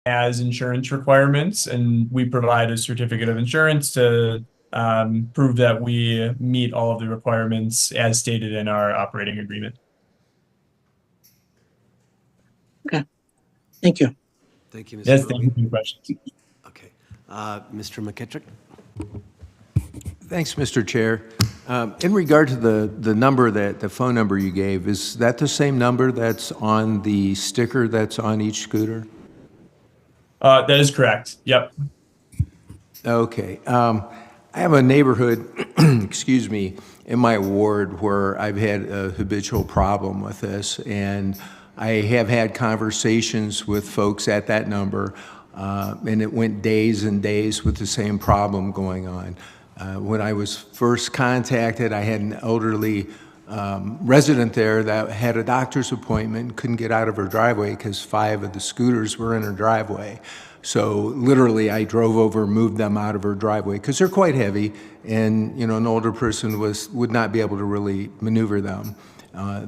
has insurance requirements, and we provide a certificate of insurance to prove that we meet all of the requirements as stated in our operating agreement. Okay. Thank you. Thank you, Mr. Yes, thank you Roby. for the questions. Okay. Mr. McKittrick? Thanks, Mr. Chair. In regard to the phone number you gave, is that the same number that's on the sticker that's on each scooter? That is correct. Yep. Okay. I have a neighborhood, excuse me, in my ward where I've had a habitual problem with this, and I have had conversations with folks at that number, and it went days and days with the same problem going on. When I was first contacted, I had an elderly resident there that had a doctor's appointment, couldn't get out of her driveway because 5 of the scooters were in her driveway. So literally, I drove over, moved them out of her driveway because they're quite heavy, and an older person would not be able to really maneuver them.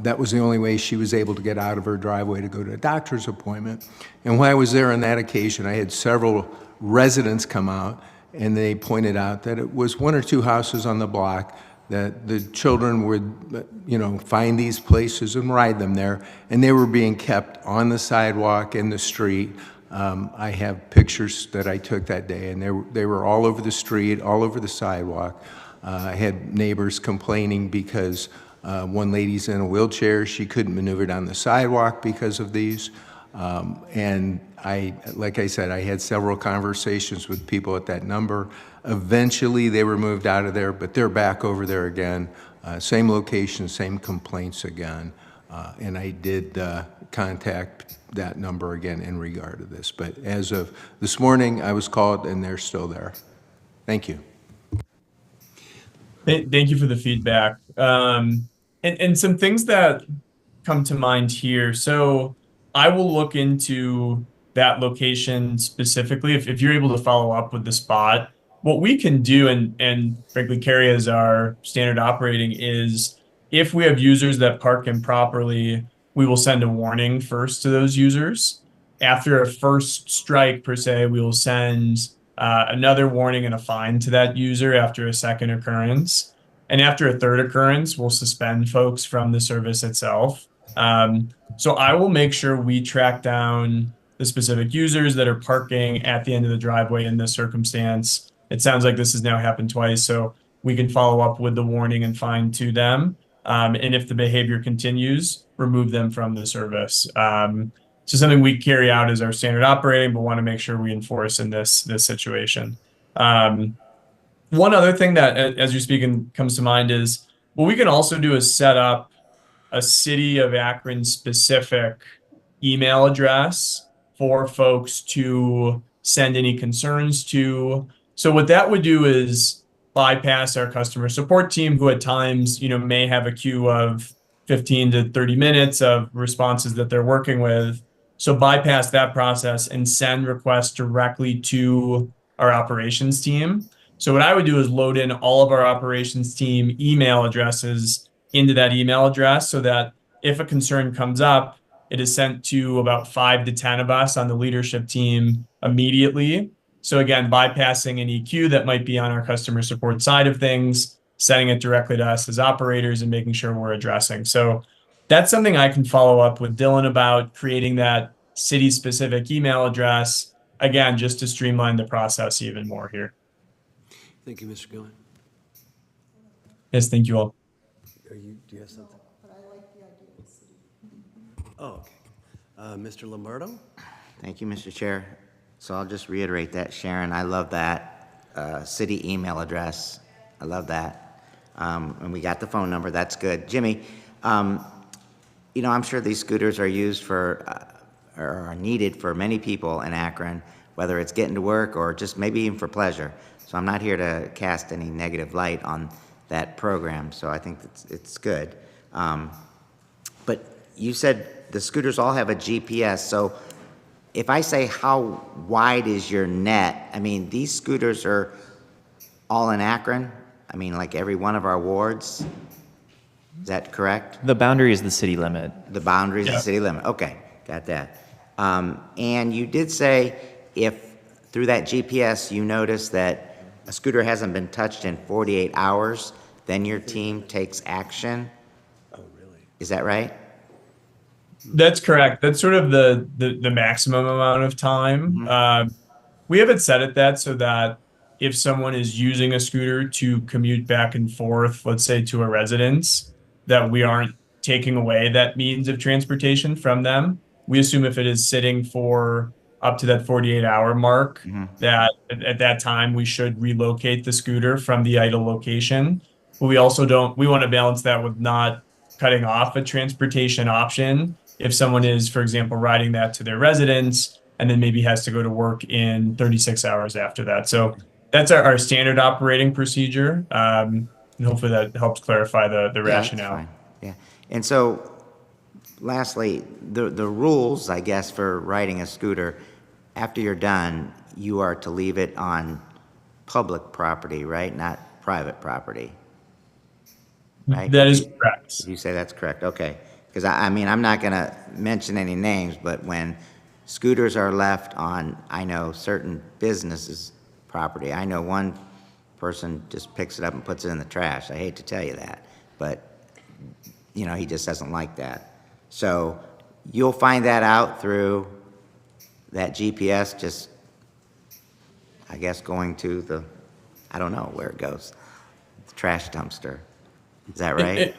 That was the only way she was able to get out of her driveway to go to a doctor's appointment. And when I was there on that occasion, I had several residents come out, and they pointed out that it was 1 or 2 houses on the block that the children would, find these places and ride them there, and they were being kept on the sidewalk in the street. I have pictures that I took that day, and they were all over the street, all over the sidewalk. I had neighbors complaining because one lady's in a wheelchair. She couldn't maneuver down the sidewalk because of these. And like I said, I had several conversations with people at that number. Eventually, they were moved out of there, but they're back over there again. Same location, same complaints again. And I did contact that number again in regard to this. But as of this morning, I was called, and they're still there. Thank you. Thank you for the feedback. And some things that come to mind here. So I will look into that location specifically. If you're able to follow up with the spot, what we can do, and frankly, carry as our standard operating, is if we have users that park improperly, we will send a warning first to those users. After a first strike, per se, we will send another warning and a fine to that user after a second occurrence. And after a third occurrence, we'll suspend folks from the service itself. So I will make sure we track down the specific users that are parking at the end of the driveway in this circumstance. It sounds like this has now happened twice, so we can follow up with the warning and fine to them. And if the behavior continues, remove them from the service. So something we carry out as our standard operating, but want to make sure we enforce in this situation. One other thing that, as you're speaking, comes to mind is what we can also do is set up a City of Akron specific email address for folks to send any concerns to. So what that would do is bypass our customer support team, who at times, may have a queue of 15 to 30 minutes of responses that they're working with. So bypass that process and send requests directly to our operations team. So what I would do is load in all of our operations team email addresses into that email address so that if a concern comes up, it is sent to about 5 to 10 of us on the leadership team immediately. So again, bypassing any queue that might be on our customer support side of things, sending it directly to us as operators and making sure we're addressing. So that's something I can follow up with Dylan about, creating that city-specific email address, again, just to streamline the process even more here. Thank you, Mr. Gillen. Yes, thank you all. Do you have something? But I like the idea of the city. Oh, okay. Mr. Lombardo? Thank you, Mr. Chair. So I'll just reiterate that, Sharon. I love that city email address. I love that. And we got the phone number. That's good. Jimmy, I'm sure these scooters are used for, or are needed for many people in Akron, whether it's getting to work or just maybe even for pleasure. So I'm not here to cast any negative light on that program. So I think it's good. But you said the scooters all have a GPS. So if I say how wide is your net, these scooters are all in Akron? Like every one of our wards? Is that correct? The boundary is the city limit. The boundary is the city limit. Okay, got that. And you did say if through that GPS you notice that a scooter hasn't been touched in 48 hours, then your team takes action. Oh, really? Is that right? That's correct. That's sort of the maximum amount of time. Mhm. We have it set at that so that if someone is using a scooter to commute back and forth, let's say to a residence, that we aren't taking away that means of transportation from them. We assume if it is sitting for up to that 48-hour mark, Mhm. that at that time we should relocate the scooter from the idle location. But we also don't, we want to balance that with not cutting off a transportation option. If someone is, for example, riding that to their residence and then maybe has to go to work in 36 hours after that. So that's our standard operating procedure. And hopefully that helps clarify the Yeah, that's rationale. fine. Yeah. And so lastly, the rules, I guess, for riding a scooter, after you're done, you are to leave it on public property, right? Not private property, right? That is correct. You say that's correct, okay. Because I mean, I'm not gonna mention any names, but when scooters are left on, I know, certain businesses' property, I know one person just picks it up and puts it in the trash. I hate to tell you that, but, you know, he just doesn't like that. So you'll find that out through that GPS, just, I guess, going to the, I don't know where it goes, the trash dumpster. Is that right?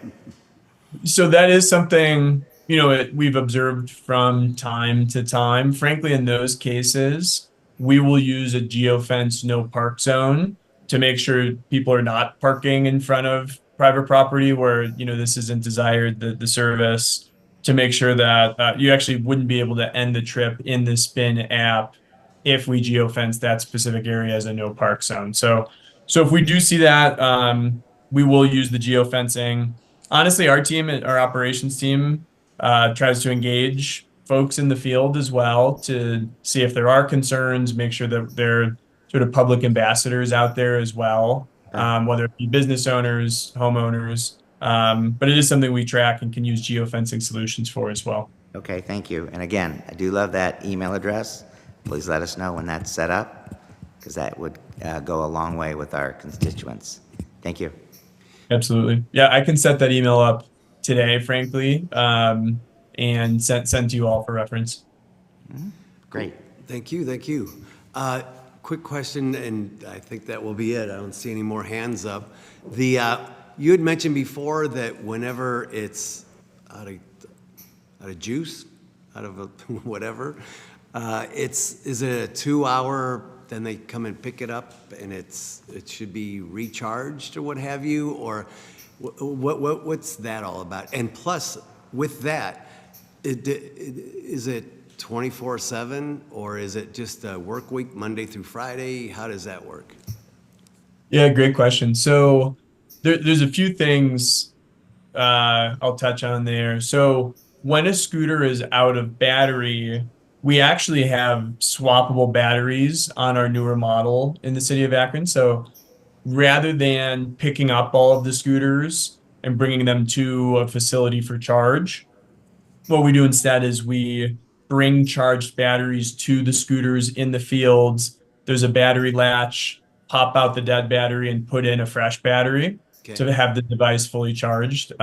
So that is something, we've observed from time to time. Frankly, in those cases, we will use a geofence no park zone to make sure people are not parking in front of private property where, this isn't desired, the service, to make sure that you actually wouldn't be able to end the trip in the Spin app if we geofence that specific area as a no park zone. So if we do see that, we will use the geofencing. Honestly, our operations team, tries to engage folks in the field as well to see if there are concerns, make sure that they're sort of public ambassadors out there as well, Okay. whether it be business owners, homeowners. But it is something we track and can use geofencing solutions for as well. Okay, thank you. And again, I do love that email address. Please let us know when that's set up, because that would go a long way with our constituents. Thank you. Absolutely. Yeah, I can set that email up today, frankly, and send to you all for reference. Great. Thank you, thank you. Quick question, and I think that will be it. I don't see any more hands up. You had mentioned before that whenever it's out of juice, out of whatever, is it a 2 hour? Then they come and pick it up, and it should be recharged or what have you, or what's that all about? And plus, with that, is it 24/7, or is it just a work week, Monday through Friday? How does that work? Yeah, great question. So there's a few things I'll touch on there. So when a scooter is out of battery, we actually have swappable batteries on our newer model in the city of Akron. So rather than picking up all of the scooters and bringing them to a facility for charge, what we do instead is we bring charged batteries to the scooters in the fields. There's a battery latch, pop out the dead battery and put in a fresh battery Okay. to have the device fully charged.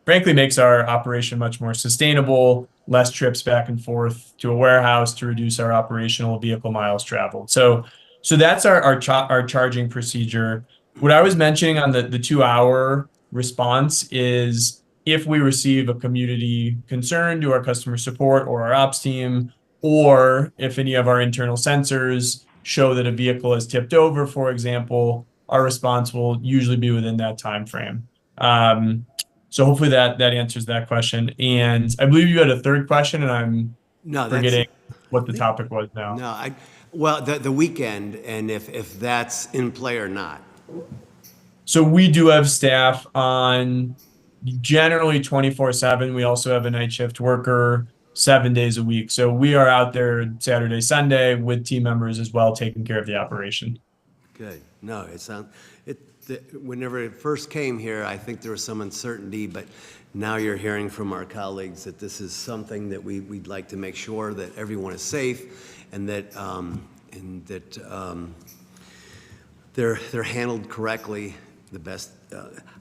Frankly, makes our operation much more sustainable, less trips back and forth to a warehouse to reduce our operational vehicle miles traveled. So that's our charging procedure. What I was mentioning on the 2 hour response is if we receive a community concern to our customer support or our ops team, or if any of our internal sensors show that a vehicle is tipped over, for example, our response will usually be within that time frame. So hopefully that answers that question. And I believe you had a third question, and I'm No, forgetting what I the think- topic was now. No, well, the weekend, and if that's in play or not. So we do have staff on generally 24/7. We also have a night shift worker 7 days a week. So we are out there Saturday, Sunday with team members as well, taking care of the operation. Good. No, whenever it first came here, I think there was some uncertainty, but now you're hearing from our colleagues that this is something that we'd like to make sure that everyone is safe and that they're handled correctly, the best.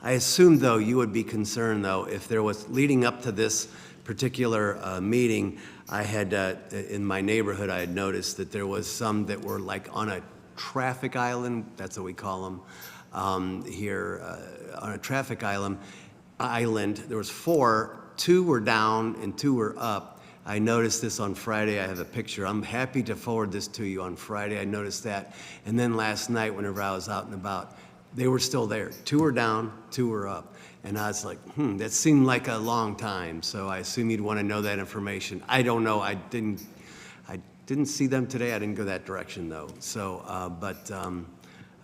I assume, though, you would be concerned, though, if there was, leading up to this particular meeting, I had, in my neighborhood, I had noticed that there was some that were like on a traffic island, that's what we call them here, on a traffic island. There was 4, 2 were down and 2 were up. I noticed this on Friday. I have a picture. I'm happy to forward this to you on Friday. I noticed that. And then last night, whenever I was out and about, they were still there. 2 were down, 2 were up. And I was like, that seemed like a long time. So I assume you'd want to know that information. I don't know. I didn't see them today. I didn't go that direction, though. So,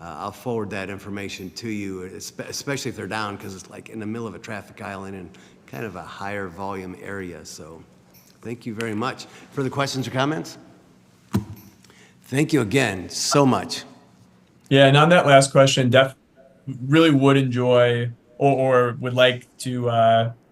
I'll forward that information to you, especially if they're down, because it's like in the middle of a traffic island and kind of a higher volume area. So thank you very much. Further questions or comments? Thank you again so much. Yeah, and on that last question, really would enjoy or would like to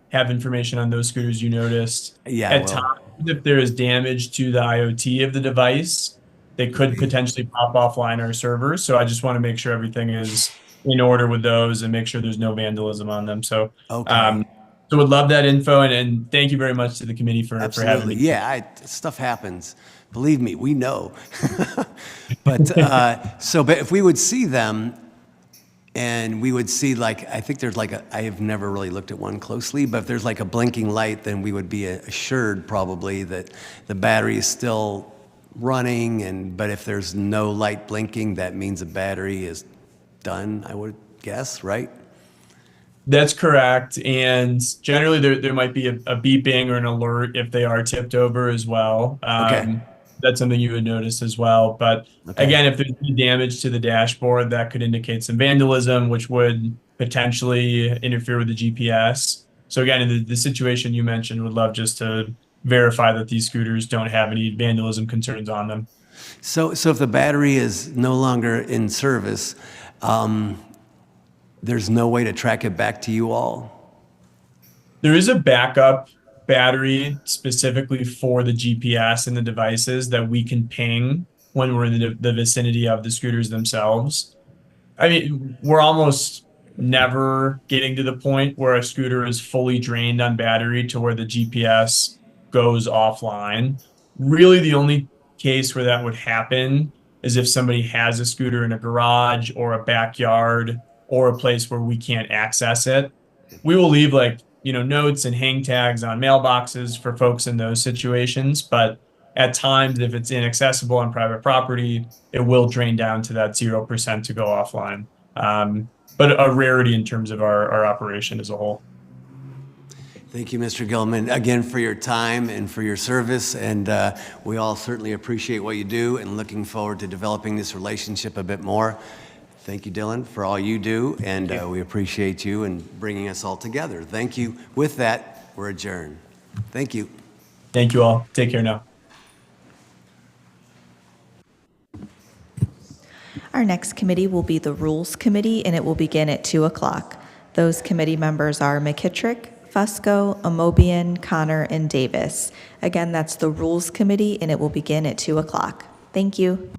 have information on those scooters you noticed. Yeah, At well, times, if there is damage to the IoT of the device, they could potentially pop offline our servers. So I just want to make sure everything is in order with those and make sure there's no vandalism on them. So okay. so would love that info and thank you very much to the committee for having Absolutely. me. Yeah, stuff happens. Believe me, we know. But but if we would see them and we would see like, I think there's like I have never really looked at one closely, but if there's like a blinking light, then we would be assured probably that the battery is still running, but if there's no light blinking, that means the battery is done, I would guess, right? That's correct. And generally there might be a beeping or an alert if they are tipped over as well. Okay. That's something you would notice as well. But Okay. again, if there's any damage to the dashboard, that could indicate some vandalism, which would potentially interfere with the GPS. So again, in the situation you mentioned, would love just to verify that these scooters don't have any vandalism concerns on them. So if the battery is no longer in service, there's no way to track it back to you all? There is a backup battery specifically for the GPS and the devices that we can ping when we're in the vicinity of the scooters themselves. I mean, we're almost never getting to the point where a scooter is fully drained on battery to where the GPS goes offline. Really, the only case where that would happen is if somebody has a scooter in a garage or a backyard or a place where we can't access it. We will leave notes and hang tags on mailboxes for folks in those situations, but at times, if it's inaccessible on private property, it will drain down to that 0% to go offline. But a rarity in terms of our operation as a whole. Thank you, Mr. Gilman, again for your time and for your service. And we all certainly appreciate what you do and looking forward to developing this relationship a bit more. Thank you, Dylan, for all you do. And we appreciate you and bringing us all together. Thank you. With that, we're adjourned. Thank you. Thank you all. Take care now. Our next committee will be the Rules Committee, and it will begin at 2 o'clock. Those committee members are McKittrick, Fusco, Amobian, Connor, and Davis. Again, that's the Rules Committee, and it will begin at 2 o'clock. Thank you.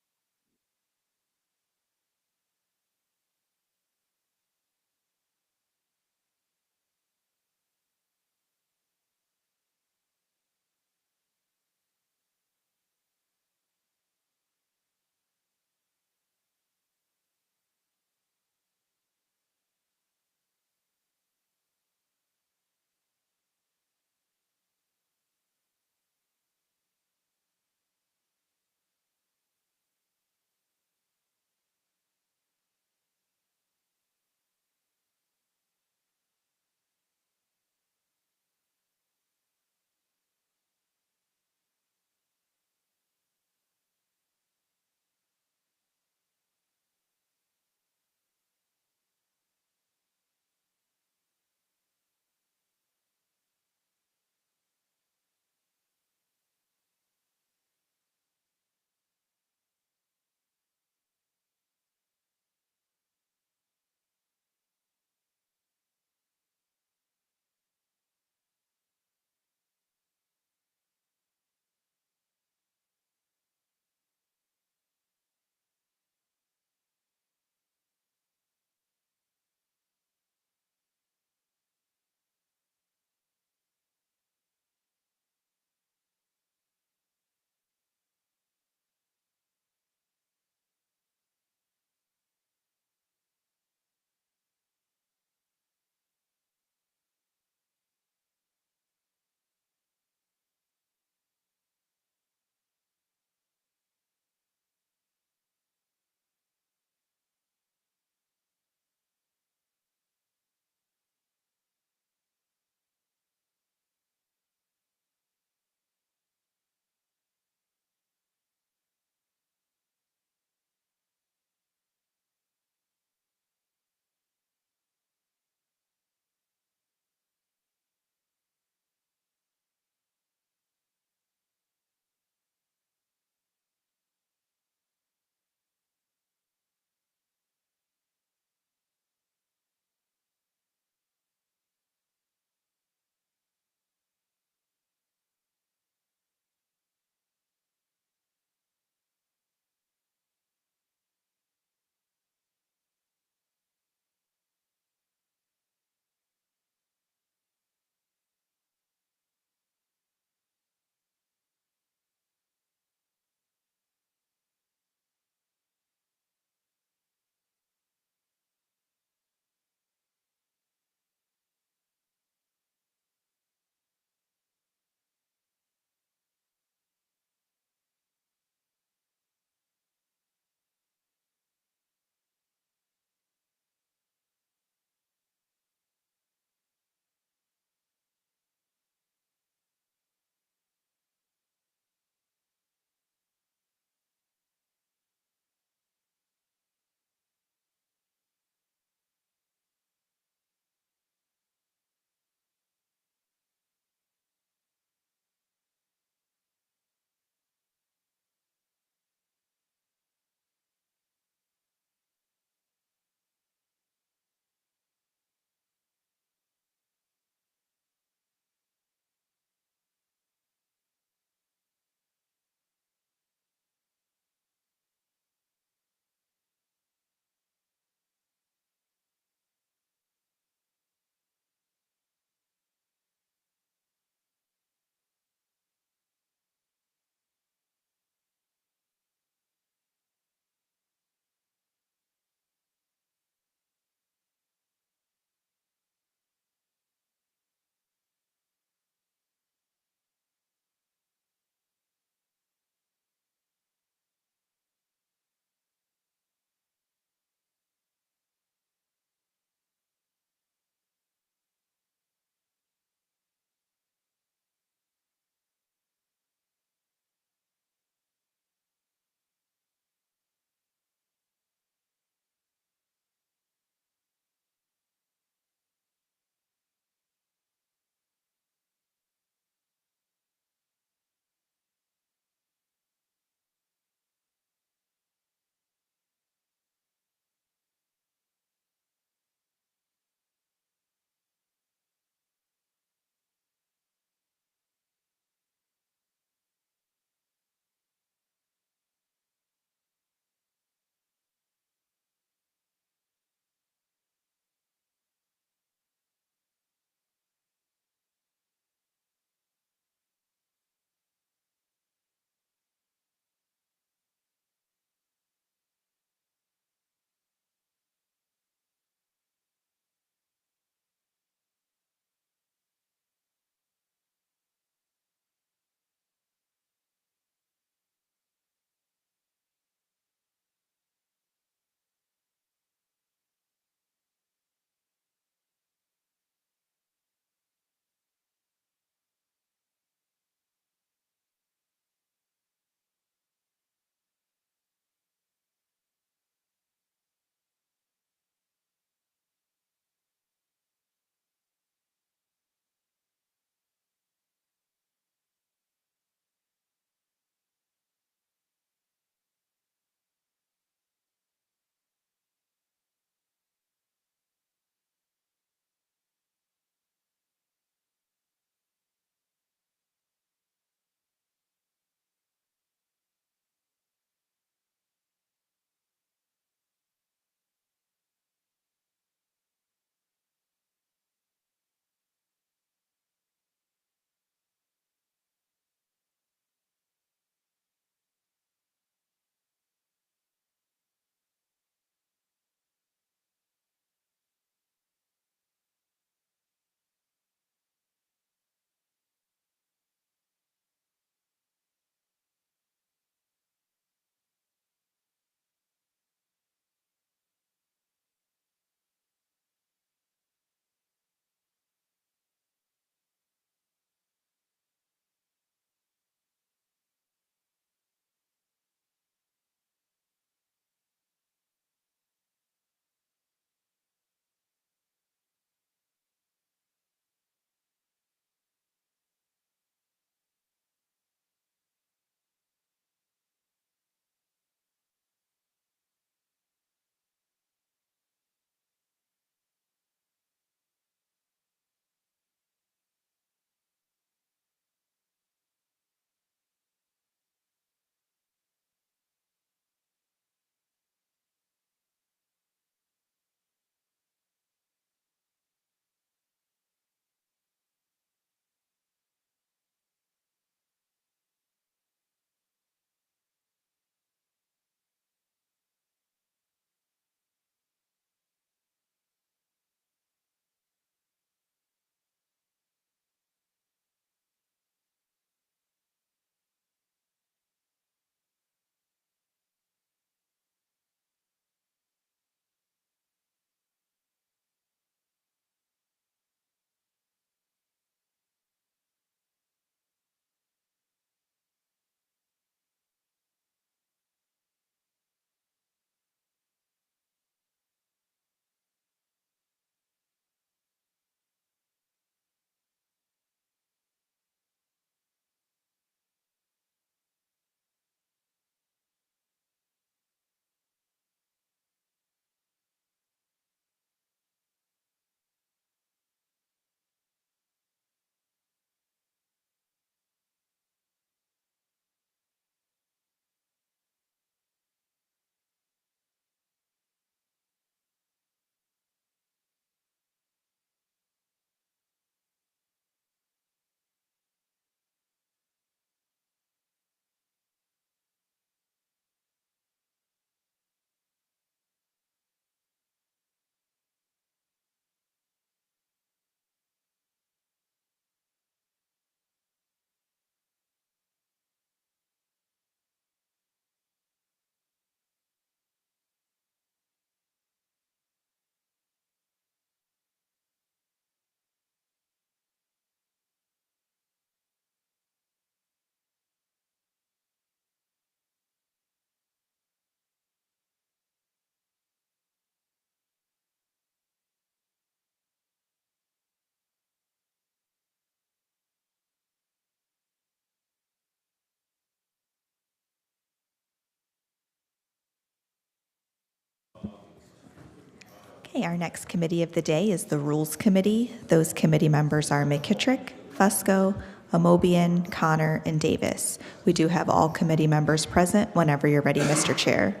Okay, our next committee of the day is the Rules Committee. Those committee members are McKittrick, Fusco, Amobian, Connor, and Davis. We do have all committee members present whenever you're ready, Mr. Chair.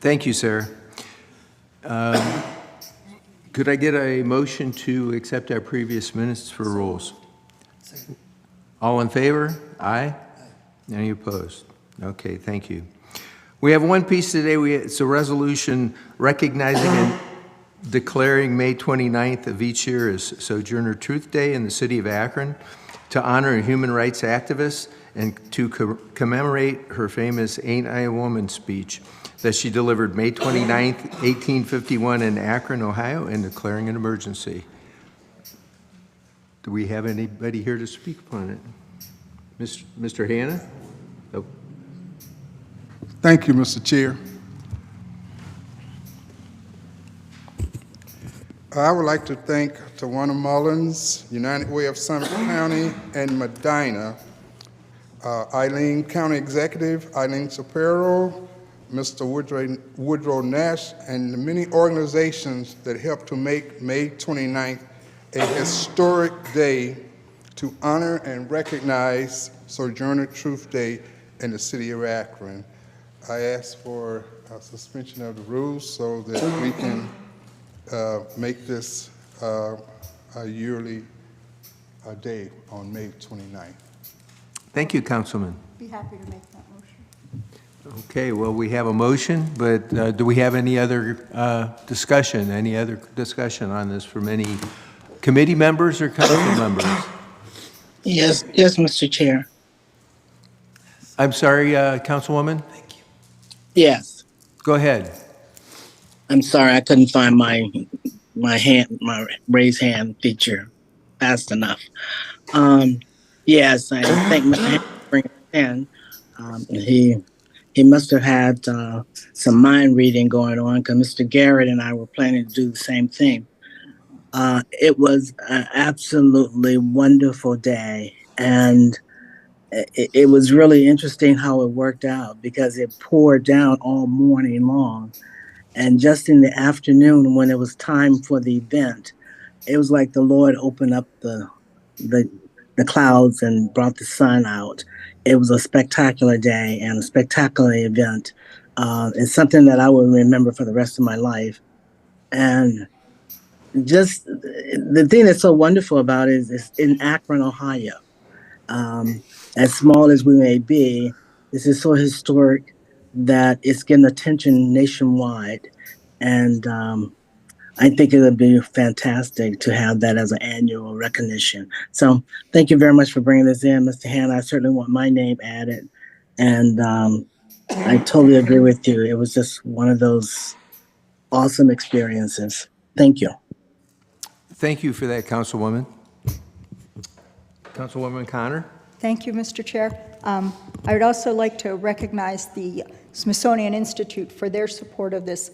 Thank you, Sarah. Could I get a motion to accept our previous minutes for rules? All in favor? Aye. Any opposed? Okay, thank you. We have one piece today. It's a resolution recognizing and declaring May 29th of each year as Sojourner Truth Day in the city of Akron to honor a human rights activist and to commemorate her famous Ain't I a Woman speech that she delivered May 29th, 1851 in Akron, Ohio, and declaring an emergency. Do we have anybody here to speak upon it? Mr. Hanna? Oh. Thank you, Mr. Chair. I would like to thank Tawana Mullins, United Way of Summit County, and Medina, Eileen County Executive, Eileen Shapiro, Mr. Woodrow Nash, and the many organizations that helped to make May 29th a historic day to honor and recognize Sojourner Truth Day in the city of Akron. I ask for a suspension of the rules so that we can make this a yearly day on May 29th. Thank you, Councilman. Be happy to make that motion. Okay, well, we have a motion, but do we have any other discussion, on this from any committee members or council members? Yes, Mr. Chair. I'm sorry, Councilwoman? Yes. Go ahead. I'm sorry, I couldn't find my raise hand feature fast enough. Yes, I thank Mr. Hand for bringing it in. He must have had some mind reading going on because Mr. Garrett and I were planning to do the same thing. It was an absolutely wonderful day, and it was really interesting how it worked out because it poured down all morning long. And just in the afternoon, when it was time for the event, it was like the Lord opened up the clouds and brought the sun out. It was a spectacular day and a spectacular event. It's something that I will remember for the rest of my life. And just the thing that's so wonderful about it is it's in Akron, Ohio. As small as we may be, this is so historic that it's getting attention nationwide. And I think it would be fantastic to have that as an annual recognition. So thank you very much for bringing this in, Mr. Hanna. I certainly want my name added. And I totally agree with you. It was just one of those awesome experiences. Thank you. Thank you for that, Councilwoman. Councilwoman Connor? Thank you, Mr. Chair. I would also like to recognize the Smithsonian Institute for their support of this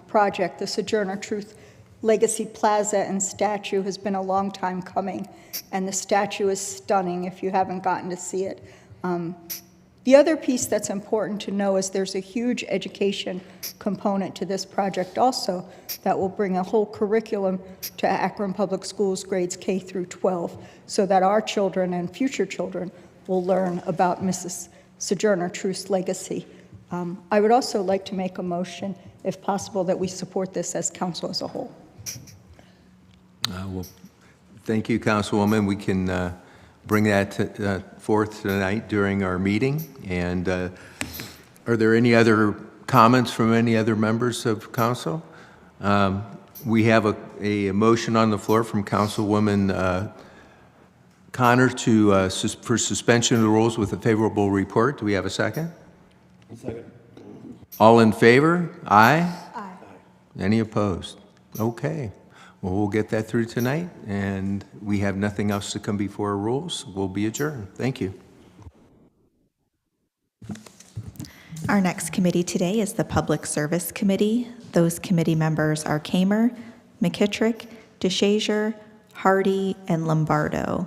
project. The Sojourner Truth Legacy Plaza and statue has been a long time coming, and the statue is stunning if you haven't gotten to see it. The other piece that's important to know is there's a huge education component to this project also that will bring a whole curriculum to Akron Public Schools grades K through 12 so that our children and future children will learn about Mrs. Sojourner Truth's legacy. I would also like to make a motion, if possible, that we support this as council as a whole. Well, thank you, Councilwoman. We can bring that forth tonight during our meeting. And are there any other comments from any other members of council? We have a motion on the floor from Councilwoman Connor for suspension of the rules with a favorable report. Do we have a second? Second. All in favor? Aye? Aye. Any opposed? Okay. Well, we'll get that through tonight, and we have nothing else to come before our rules. We'll be adjourned. Thank you. Our next committee today is the Public Service Committee. Those committee members are Kamer, McKittrick, DeShazier, Hardy, and Lombardo.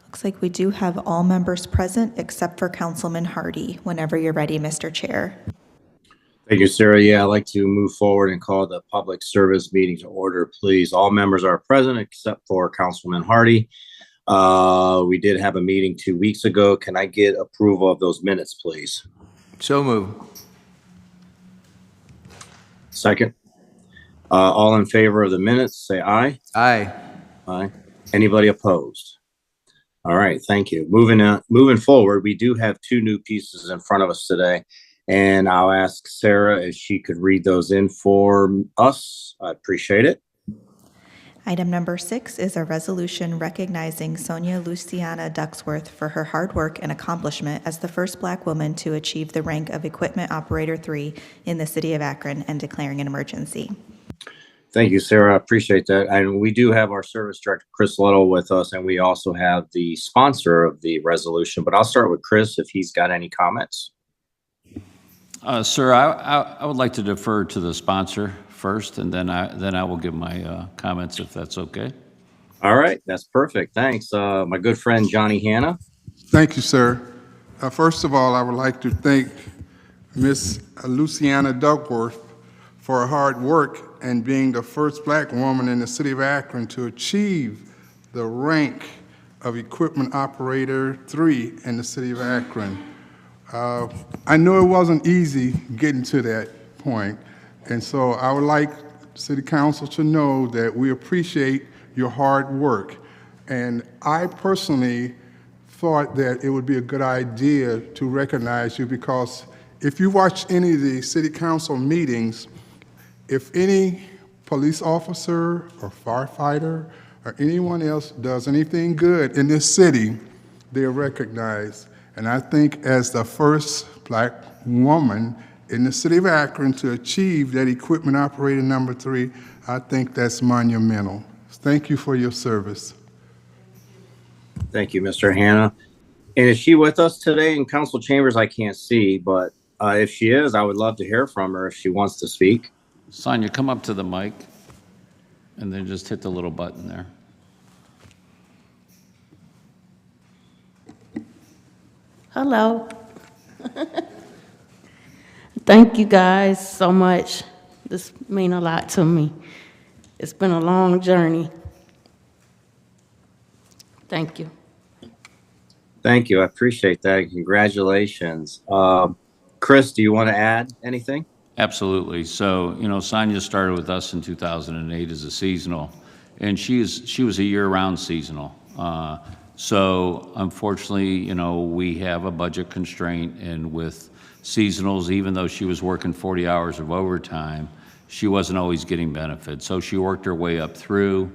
Looks like we do have all members present except for Councilman Hardy. Whenever you're ready, Mr. Chair. Thank you, Sarah. Yeah, I'd like to move forward and call the public service meeting to order, please. All members are present except for Councilman Hardy. We did have a meeting 2 weeks ago. Can I get approval of those minutes, please? So move. Second. All in favor of the minutes, say aye. Aye. Aye. Anybody opposed? All right, thank you. Moving forward, we do have two new pieces in front of us today, and I'll ask Sarah if she could read those in for us. I appreciate it. Item number 6 is a resolution recognizing Sonia Luciana Ducksworth for her hard work and accomplishment as the first Black woman to achieve the rank of Equipment Operator 3 in the city of Akron and declaring an emergency. Thank you, Sarah. I appreciate that. And we do have our service director, Chris Little, with us, and we also have the sponsor of the resolution. But I'll start with Chris if he's got any comments. Sir, I would like to defer to the sponsor first, and then I will give my comments if that's okay. All right, that's perfect. Thanks. My good friend, Johnny Hanna. Thank you, sir. First of all, I would like to thank Miss Luciana Duckworth for her hard work and being the first Black woman in the city of Akron to achieve the rank of Equipment Operator 3 in the city of Akron. I know it wasn't easy getting to that point, and so I would like City Council to know that we appreciate your hard work. And I personally thought that it would be a good idea to recognize you, because if you watch any of the City Council meetings, if any police officer or firefighter or anyone else does anything good in this city, they're recognized. And I think as the first Black woman in the city of Akron to achieve that Equipment Operator number 3, I think that's monumental. Thank you for your service. Thank you, Mr. Hanna. And is she with us today in council chambers? I can't see, but if she is, I would love to hear from her if she wants to speak. Sonia, come up to the mic, and then just hit the little button there. Hello. Thank you guys so much. This means a lot to me. It's been a long journey. Thank you. Thank you. I appreciate that. Congratulations. Chris, do you want to add anything? Absolutely. So, Sonia started with us in 2008 as a seasonal, and she was a year-round seasonal. So unfortunately, we have a budget constraint, and with seasonals, even though she was working 40 hours of overtime, she wasn't always getting benefits. So she worked her way up through.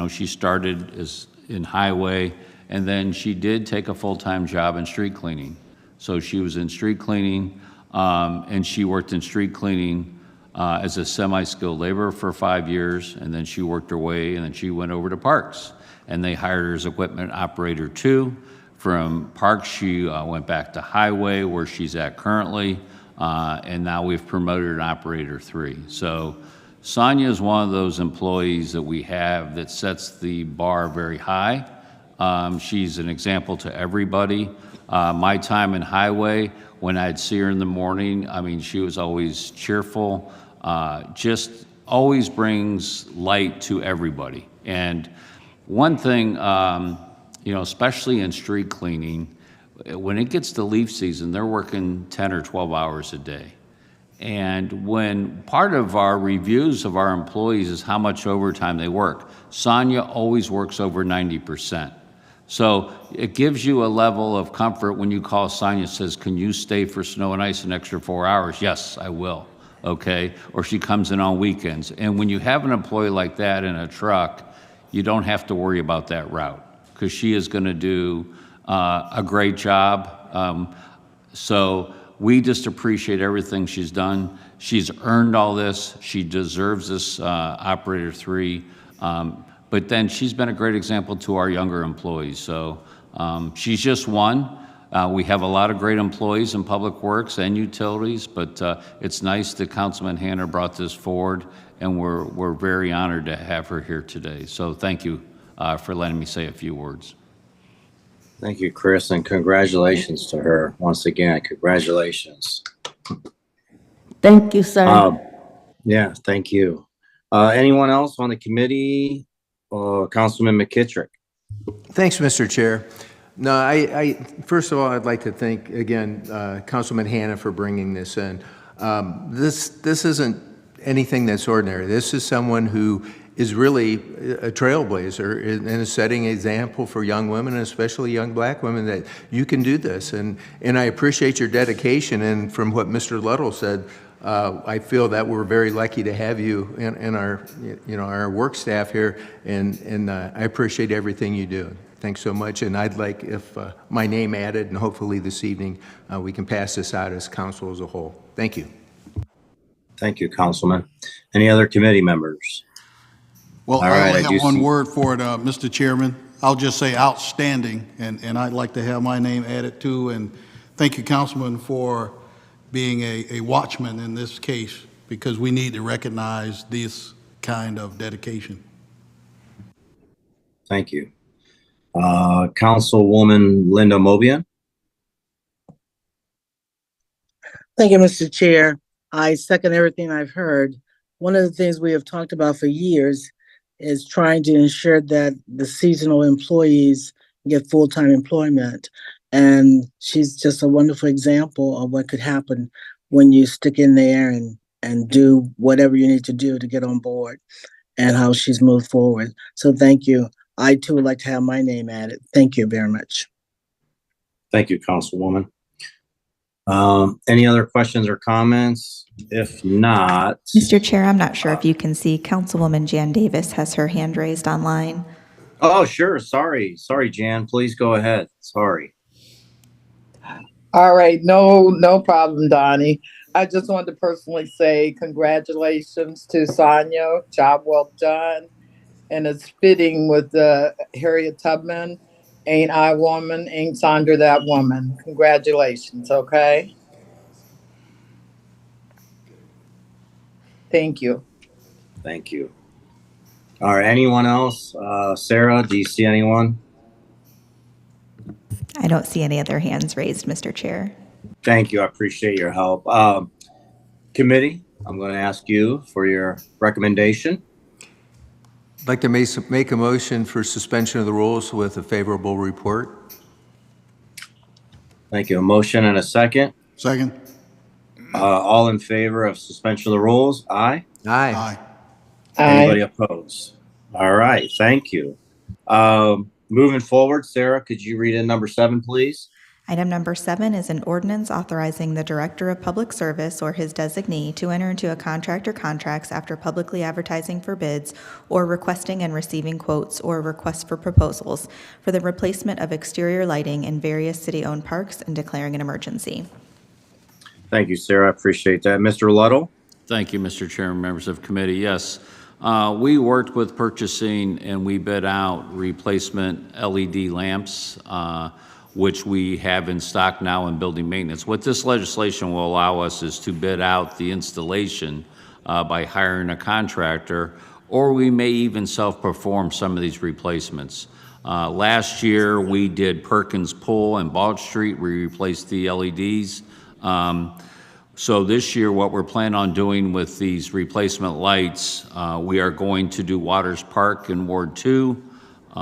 She started in highway, and then she did take a full-time job in street cleaning. So she was in street cleaning, and she worked in street cleaning as a semi-skilled laborer for 5 years, and then she worked her way, and then she went over to parks. And they hired her as Equipment Operator 2. From Parks, she went back to Highway, where she's at currently, and now we've promoted her to Operator 3. So Sonia is one of those employees that we have that sets the bar very high. She's an example to everybody. My time in Highway, when I'd see her in the morning, she was always cheerful, just always brings light to everybody. And one thing, especially in street cleaning, when it gets to leaf season, they're working 10 or 12 hours a day. And when part of our reviews of our employees is how much overtime they work, Sonia always works over 90%. So it gives you a level of comfort when you call Sonia and says, can you stay for snow and ice an extra 4 hours? Yes, I will. Okay. Or she comes in on weekends. And when you have an employee like that in a truck, you don't have to worry about that route, because she is going to do a great job. So we just appreciate everything she's done. She's earned all this. She deserves this Operator 3. But then she's been a great example to our younger employees. So she's just one. We have a lot of great employees in Public Works and Utilities, but it's nice that Councilman Hanna brought this forward, and we're very honored to have her here today. So thank you for letting me say a few words. Thank you, Chris, and congratulations to her. Once again, congratulations. Thank you, sir. Yeah, thank you. Anyone else on the committee? Councilman McKittrick. Thanks, Mr. Chair. No, first of all, I'd like to thank again Councilman Hanna for bringing this in. This isn't anything that's ordinary. This is someone who is really a trailblazer and is setting an example for young women, and especially young black women, that you can do this. And I appreciate your dedication. And from what Mr. Luddle said, I feel that we're very lucky to have you in our, our work staff here, and I appreciate everything you do. Thanks so much, and I'd like if my name added, and hopefully this evening we can pass this out as council as a whole. Thank you. Thank you, Councilman. Any other committee members? Well, All I right, only I do have one see- word for it, Mr. Chairman. I'll just say outstanding, and I'd like to have my name added too. And thank you, Councilman, for being a watchman in this case, because we need to recognize this kind of dedication. Thank you. Councilwoman Linda Mobian. Thank you, Mr. Chair. I second everything I've heard. One of the things we have talked about for years is trying to ensure that the seasonal employees get full-time employment. And she's just a wonderful example of what could happen when you stick in there and do whatever you need to do to get on board, and how she's moved forward. So thank you. I too would like to have my name added. Thank you very much. Thank you, Councilwoman. Any other questions or comments? If not, Mr. Chair, I'm not sure if you can see Councilwoman Jan Davis has her hand raised online. oh, sure. Sorry, Jan. Please go ahead. Sorry. All right, no problem, Donnie. I just wanted to personally say congratulations to Sonia. Job well done. And it's fitting with Harriet Tubman. Ain't I woman, ain't Sandra that woman. Congratulations, okay? Thank you. Thank you. All right. Anyone else? Sarah, do you see anyone? I don't see any other hands raised, Mr. Chair. Thank you. I appreciate your help. Committee, I'm going to ask you for your recommendation. I'd like to make a motion for suspension of the rules with a favorable report. Thank you. A motion and a second. Second. All in favor of suspension of the rules? Aye. Aye. Anybody opposed? All right. Thank you. Moving forward, Sarah, could you read in number 7, please? Item number 7 is an ordinance authorizing the Director of Public Service or his designee to enter into a contract or contracts after publicly advertising for bids or requesting and receiving quotes or requests for proposals for the replacement of exterior lighting in various city-owned parks and declaring an emergency. Thank you, Sarah. I appreciate that. Mr. Luddle? Thank you, Mr. Chairman, members of committee. Yes, we worked with purchasing and we bid out replacement LED lamps, which we have in stock now in building maintenance. What this legislation will allow us is to bid out the installation by hiring a contractor, or we may even self-perform some of these replacements. Last year, we did Perkins Pool and Bald Street. We replaced the LEDs. So this year, what we're planning on doing with these replacement lights, we are going to do Waters Park in Ward 2.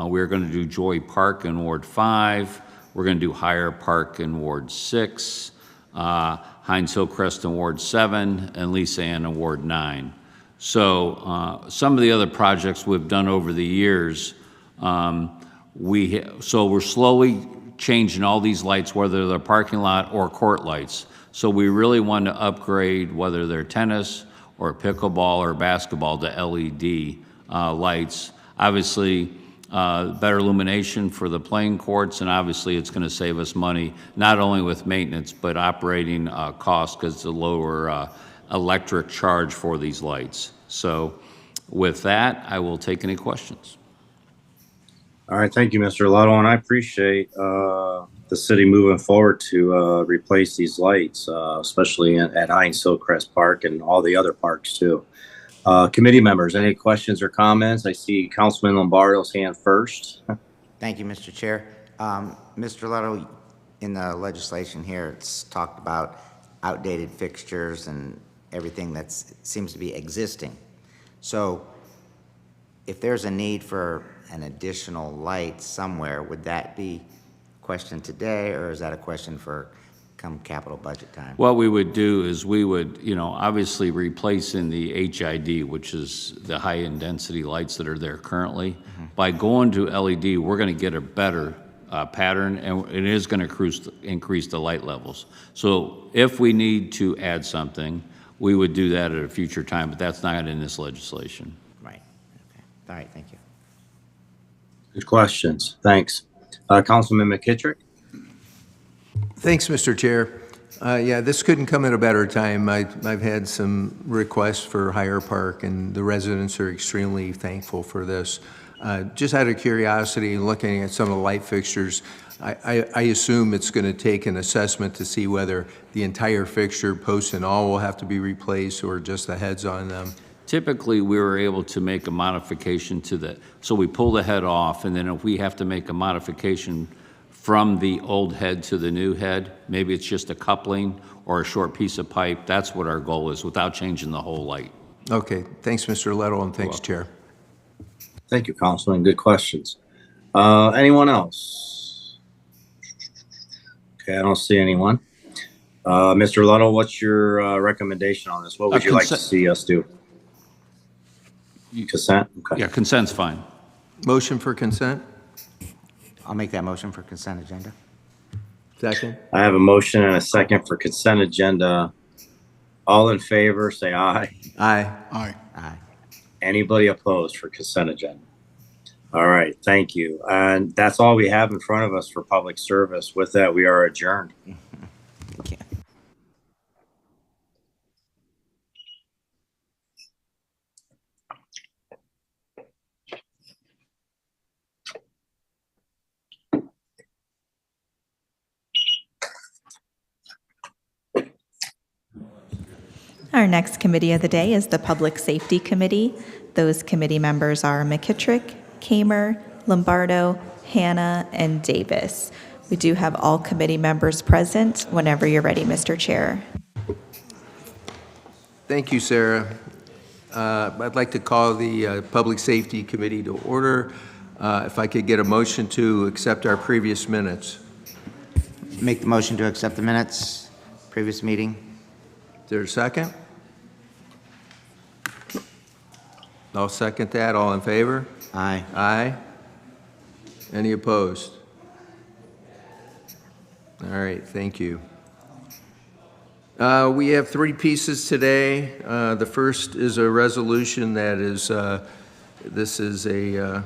We're going to do Joy Park in Ward 5. We're going to do Higher Park in Ward 6, Hines Hillcrest in Ward 7, and Lisa Ann in Ward 9. So some of the other projects we've done over the years, so we're slowly changing all these lights, whether they're parking lot or court lights. So we really want to upgrade, whether they're tennis or pickleball or basketball, to LED lights. Obviously, better illumination for the playing courts, and obviously it's going to save us money, not only with maintenance, but operating costs, because it's a lower electric charge for these lights. So with that, I will take any questions. All right. Thank you, Mr. Luddle, and I appreciate the city moving forward to replace these lights, especially at Hines Hillcrest Park and all the other parks too. Committee members, any questions or comments? I see Councilman Lombardo's hand first. Thank you, Mr. Chair. Mr. Luddle, in the legislation here, it's talked about outdated fixtures and everything that seems to be existing. So if there's a need for an additional light somewhere, would that be a question today, or is that a question for come capital budget time? What we would do is we would, obviously replacing the HID, which is the high-end density lights that are there currently. By going to LED, we're going to get a better pattern, and it is going to increase the light levels. So if we need to add something, we would do that at a future time, but that's not in this legislation. Right. Okay. All right. Thank you. Good questions. Thanks. Councilman McKittrick? Thanks, Mr. Chair. Yeah, this couldn't come at a better time. I've had some requests for Higher Park, and the residents are extremely thankful for this. Just out of curiosity, looking at some of the light fixtures, I assume it's going to take an assessment to see whether the entire fixture, posts and all, will have to be replaced, or just the heads on them. Typically, we were able to make a modification to the, so we pull the head off, and then if we have to make a modification from the old head to the new head, maybe it's just a coupling or a short piece of pipe, that's what our goal is, without changing the whole light. Okay, thanks, Mr. Lettle, and thanks, Chair. Thank you, Councilman. Good questions. Anyone else? Okay, I don't see anyone. Mr. Lettle, what's your recommendation on this? What would you like to see us do? Consent? Okay. Yeah, consent's fine. Motion for consent? I'll make that motion for consent agenda. Second. I have a motion and a second for consent agenda. All in favor, say aye. Aye. Aye. Aye. Anybody opposed for consent agenda? All right, thank you. And that's all we have in front of us for public service. With that, we are adjourned. Okay. Our next committee of the day is the Public Safety Committee. Those committee members are McKittrick, Kamer, Lombardo, Hannah, and Davis. We do have all committee members present whenever you're ready, Mr. Chair. Thank you, Sarah. I'd like to call the Public Safety Committee to order. If I could get a motion to accept our previous minutes. Make the motion to accept the minutes, previous meeting. Is there a second? I'll second that. All in favor? Aye. Aye. Any opposed? All right, thank you. We have three pieces today. The first is a resolution that is, this is a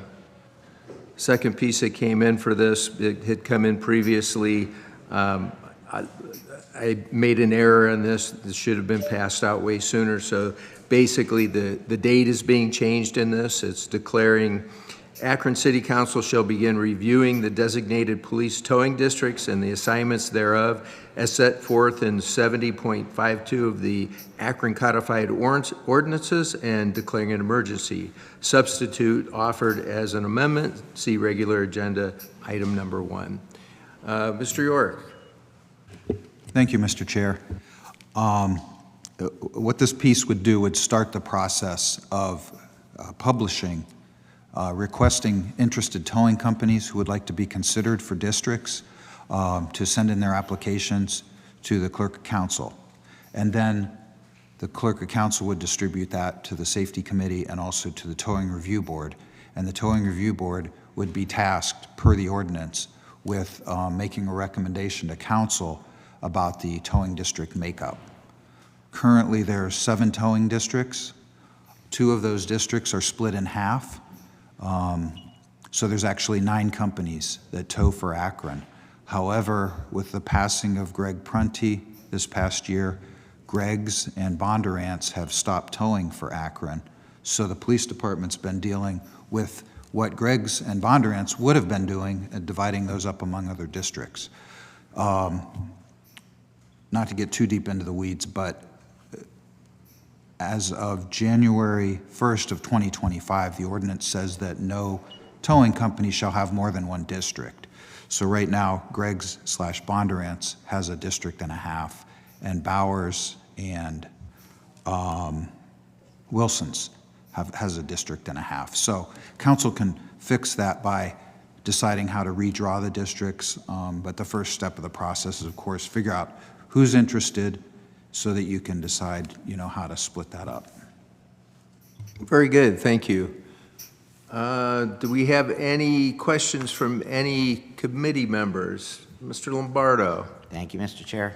second piece that came in for this. It had come in previously. I made an error in this. This should have been passed out way sooner. So basically, the date is being changed in this. It's declaring Akron City Council shall begin reviewing the designated police towing districts and the assignments thereof as set forth in 70.52 of the Akron Codified Ordinances and declaring an emergency. Substitute offered as an amendment. See regular agenda item number 1. Mr. York. Thank you, Mr. Chair. What this piece would do would start the process of publishing, requesting interested towing companies who would like to be considered for districts to send in their applications to the Clerk of Council. And then the Clerk of Council would distribute that to the Safety Committee and also to the Towing Review Board. And the Towing Review Board would be tasked, per the ordinance, with making a recommendation to Council about the towing district makeup. Currently, there are 7 towing districts. 2 of those districts are split in half. So there's actually 9 companies that tow for Akron. However, with the passing of Greg Prunty this past year, Greg's and Bondurant's have stopped towing for Akron. So the police department's been dealing with what Greg's and Bondurant's would have been doing and dividing those up among other districts. Not to get too deep into the weeds, but as of January 1st of 2025, the ordinance says that no towing company shall have more than 1 district. So right now, Greg's / Bondurant's has a district and a half, and Bowers and Wilson's has a district and a half. So council can fix that by deciding how to redraw the districts. But the first step of the process is, of course, figure out who's interested so that you can decide, how to split that up. Very good, thank you. Do we have any questions from any committee members? Mr. Lombardo. Thank you, Mr. Chair.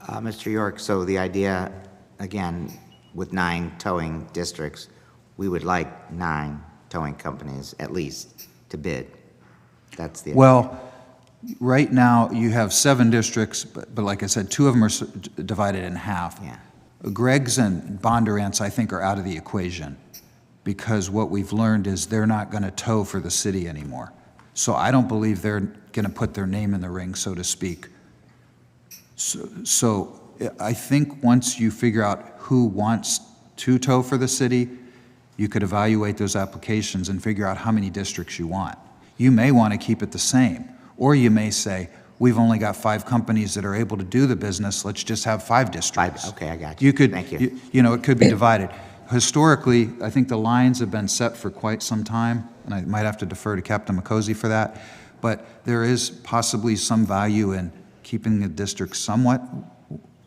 Mr. York, so the idea, again, with 9 towing districts, we would like 9 towing companies at least to bid. That's the idea. Well, right now you have 7 districts, but like I said, 2 of them are divided in half. Yeah. Greg's and Bondurant's, I think, are out of the equation because what we've learned is they're not going to tow for the city anymore. So I don't believe they're going to put their name in the ring, so to speak. So I think once you figure out who wants to tow for the city, you could evaluate those applications and figure out how many districts you want. You may want to keep it the same, or you may say, we've only got 5 companies that are able to do the business, let's just have 5 districts. 5, okay, I got you. Thank you. It could be divided. Historically, I think the lines have been set for quite some time, and I might have to defer to Captain McCosey for that, but there is possibly some value in keeping the districts somewhat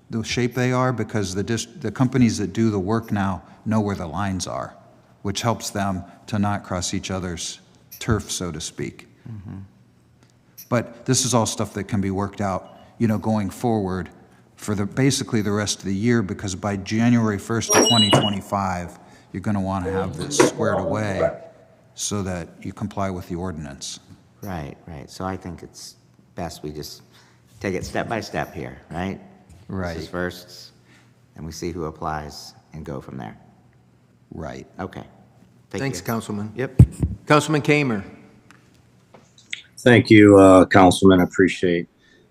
the shape they are because the companies that do the work now know where the lines are, which helps them to not cross each other's turf, so to speak. Mm-hmm. But this is all stuff that can be worked out, going forward for basically the rest of the year, because by January 1st of 2025, you're going to want to have this squared away so that you comply with the ordinance. Right. So I think it's best we just take it step by step here, right? Right. This is first, and we see who applies and go from there. Right. Okay. Thanks, Councilman. Yep. Councilman Kamer. Thank you, Councilman. Appreciate.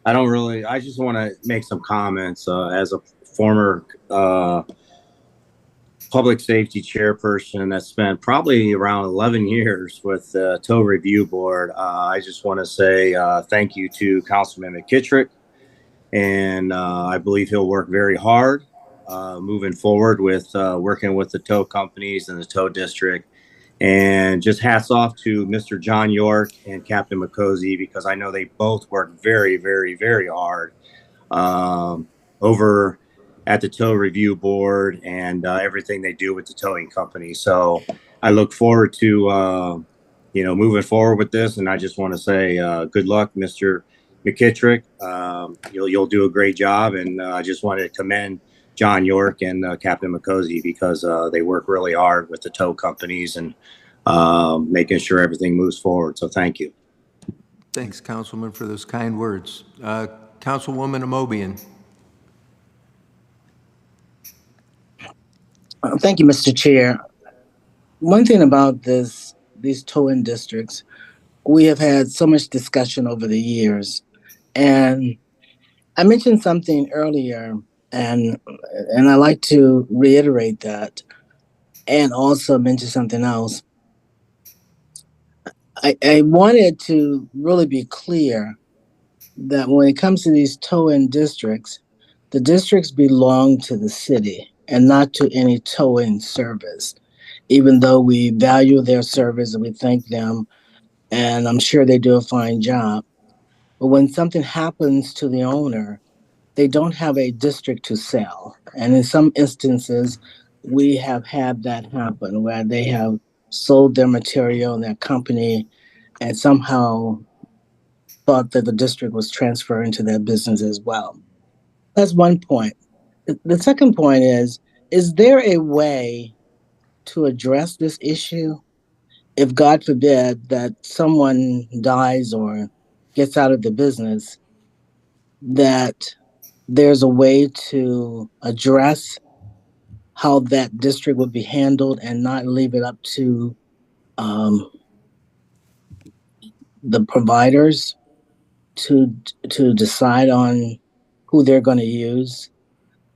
I just want to make some comments as a former public safety chairperson that spent probably around 11 years with the Tow Review Board. I just want to say thank you to Councilman McKittrick, and I believe he'll work very hard moving forward with working with the tow companies and the tow district. And just hats off to Mr. John York and Captain McCosey, because I know they both work very, very, very hard over at the Tow Review Board and everything they do with the towing company. So I look forward to, moving forward with this. And I just want to say good luck, Mr. McKittrick. You'll do a great job. And I just wanted to commend John York and Captain McCosey because they work really hard with the tow companies and making sure everything moves forward. So thank you. Thanks, Councilman, for those kind words. Councilwoman Amobian. Thank you, Mr. Chair. One thing about these towing districts, we have had so much discussion over the years. And I mentioned something earlier, and I like to reiterate that, and also mention something else. I wanted to really be clear that when it comes to these towing districts, the districts belong to the city and not to any towing service, even though we value their service and we thank them, and I'm sure they do a fine job. But when something happens to the owner, they don't have a district to sell. And in some instances, we have had that happen where they have sold their material and their company and somehow thought that the district was transferring to their business as well. That's one point. The second point is there a way to address this issue? If God forbid that someone dies or gets out of the business, that there's a way to address how that district would be handled and not leave it up to the providers to decide on who they're going to use.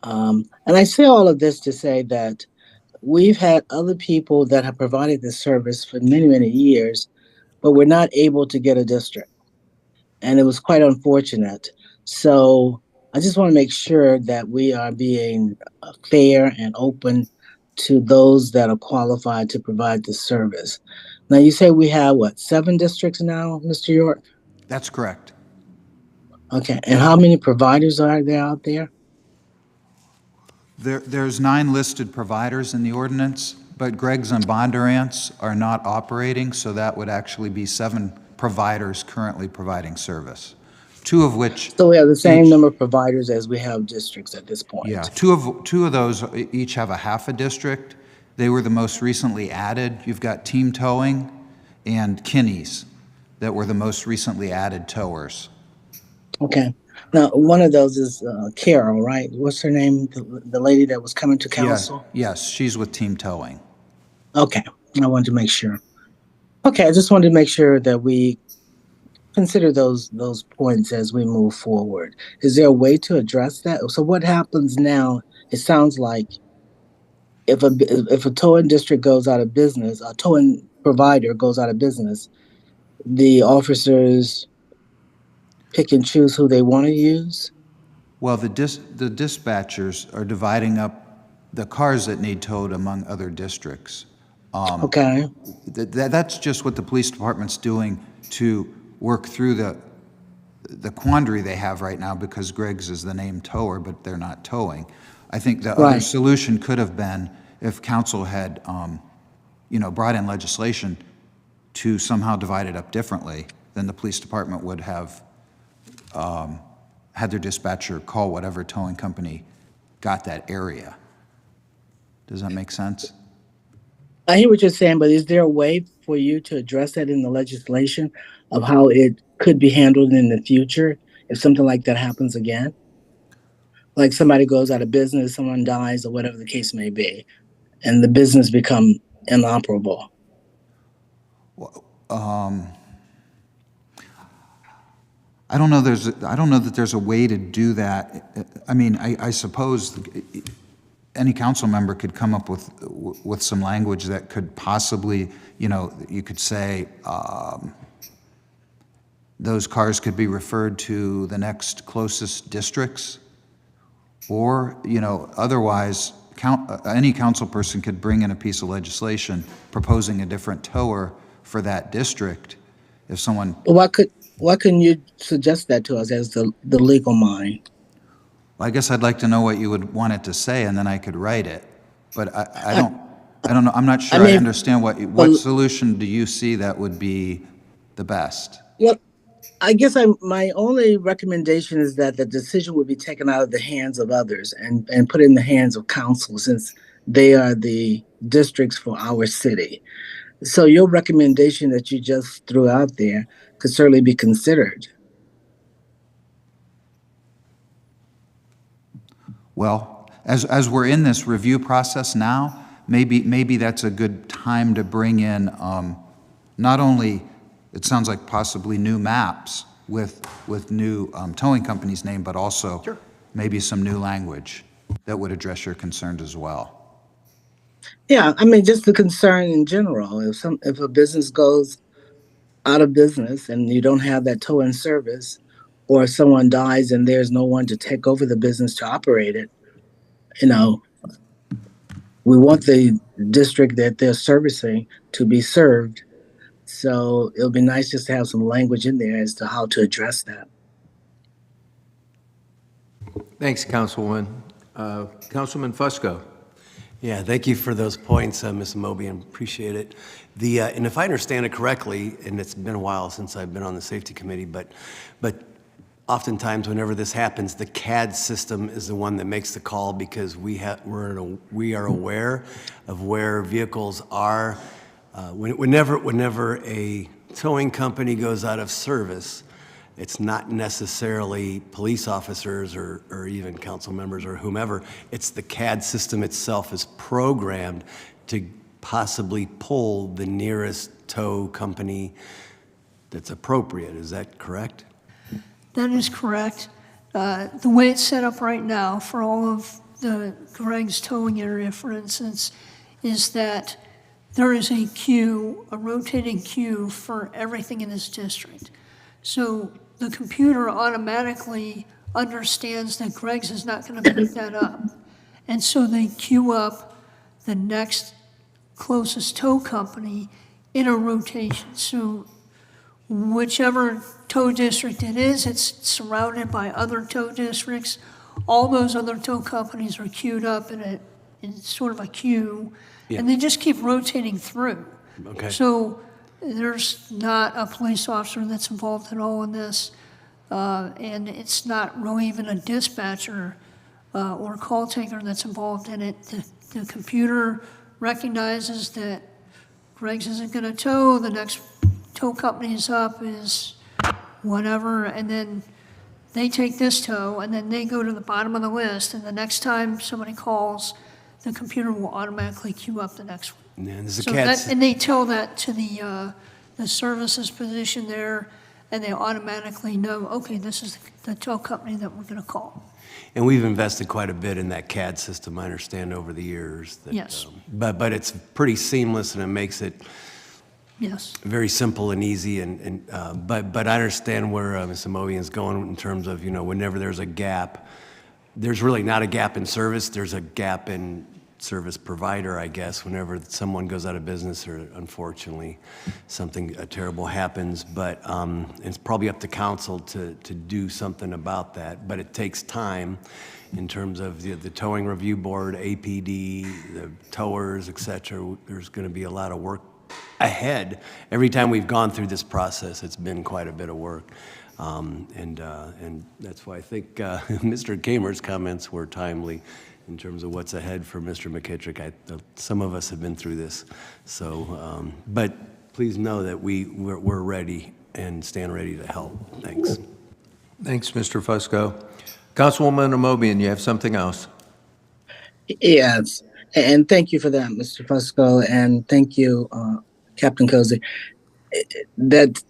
And I say all of this to say that we've had other people that have provided this service for many, many years, but we're not able to get a district. And it was quite unfortunate. So I just want to make sure that we are being fair and open to those that are qualified to provide the service. Now, you say we have what, 7 districts now, Mr. York? That's correct. Okay, and how many providers are there out there? There's 9 listed providers in the ordinance, but Greg's and Bondurant's are not operating, so that would actually be 7 providers currently providing service. 2 of which. So we have the same each- number of providers as we have districts at this point. Yeah, two of those each have a half a district. They were the most recently added. You've got Team Towing and Kinney's that were the most recently added towers. Okay. Now, one of those is Carol, right? What's her name? The lady that was coming to council? Yeah, yes, she's with Team Towing. Okay. I wanted to make sure. Okay, I just wanted to make sure that we consider those points as we move forward. Is there a way to address that? So what happens now? It sounds like if a towing district goes out of business, a towing provider goes out of business, the officers pick and choose who they want to use. Well, the dispatchers are dividing up the cars that need towed among other districts. Okay. That's just what the police department's doing to work through the quandary they have right now, because Greg's is the named tower, but they're not towing. I think the other solution could have been if council had, brought in legislation to somehow divide it up differently, then the police department would have had their dispatcher call whatever towing company got that area. Does that make sense? I hear what you're saying, but is there a way for you to address that in the legislation of how it could be handled in the future if something like that happens again? Like somebody goes out of business, someone dies, or whatever the case may be, and the business become inoperable. I don't know that there's a way to do that. I mean, I suppose any council member could come up with some language that could possibly, you could say those cars could be referred to the next closest districts, or, otherwise, any council person could bring in a piece of legislation proposing a different tower for that district. If someone. Why couldn't you suggest that to us as the legal mind? I guess I'd like to know what you would want it to say, and then I could write it. But I don't know. I'm not sure I understand what solution do you see that would be the best? Well, I guess my only recommendation is that the decision would be taken out of the hands of others and put in the hands of council, since they are the districts for our city. So your recommendation that you just threw out there could certainly be considered. Well, as we're in this review process now, maybe that's a good time to bring in not only, it sounds like possibly new maps with new towing company's name, but also maybe some new language that would address your concerns as well. Yeah, I mean, just the concern in general. If a business goes out of business and you don't have that towing service, or someone dies and there's no one to take over the business to operate it, we want the district that they're servicing to be served. So it'll be nice just to have some language in there as to how to address that. Thanks, Councilwoman. Councilman Fusco. Yeah, thank you for those points, Ms. Mobian. Appreciate it. And if I understand it correctly, and it's been a while since I've been on the safety committee, but oftentimes whenever this happens, the CAD system is the one that makes the call, because we are aware of where vehicles are. Whenever a towing company goes out of service, it's not necessarily police officers or even council members or whomever. It's the CAD system itself is programmed to possibly pull the nearest tow company that's appropriate. Is that correct? That is correct. The way it's set up right now for all of the Greg's towing area, for instance, is that there is a queue, a rotating queue for everything in this district. So the computer automatically understands that Greg's is not going to pick that up. And so they queue up the next closest tow company in a rotation. So whichever tow district it is, it's surrounded by other tow districts. All those other tow companies are queued up in sort of a queue, and they just keep rotating through. Okay. So there's not a police officer that's involved at all in this, and it's not really even a dispatcher or call taker that's involved in it. The computer recognizes that Greg's isn't going to tow, the next tow company's up is whatever, and then they take this tow, and then they go to the bottom of the list, and the next time somebody calls, the computer will automatically queue up the next one. Yeah, there's a So cat's- and they tell that to the services position there, and they automatically know, okay, this is the tow company that we're going to call. And we've invested quite a bit in that CAD system, I understand, over the years. That, Yes. But it's pretty seamless, and it makes it Yes. very simple and easy. But I understand where Ms. Amovian's going in terms of, whenever there's a gap, there's really not a gap in service. There's a gap in service provider, I guess, whenever someone goes out of business or unfortunately something terrible happens. But it's probably up to council to do something about that. But it takes time in terms of the towing review board, APD, the towers, et cetera. There's going to be a lot of work ahead. Every time we've gone through this process, it's been quite a bit of work. And that's why I think Mr. Kamer's comments were timely in terms of what's ahead for Mr. McKittrick. Some of us have been through this. So, but please know that we're ready and stand ready to help. Thanks. Thanks, Mr. Fusco. Councilwoman Amobian, you have something else? Yes, and thank you for that, Mr. Fusco, and thank you, Captain Cozy.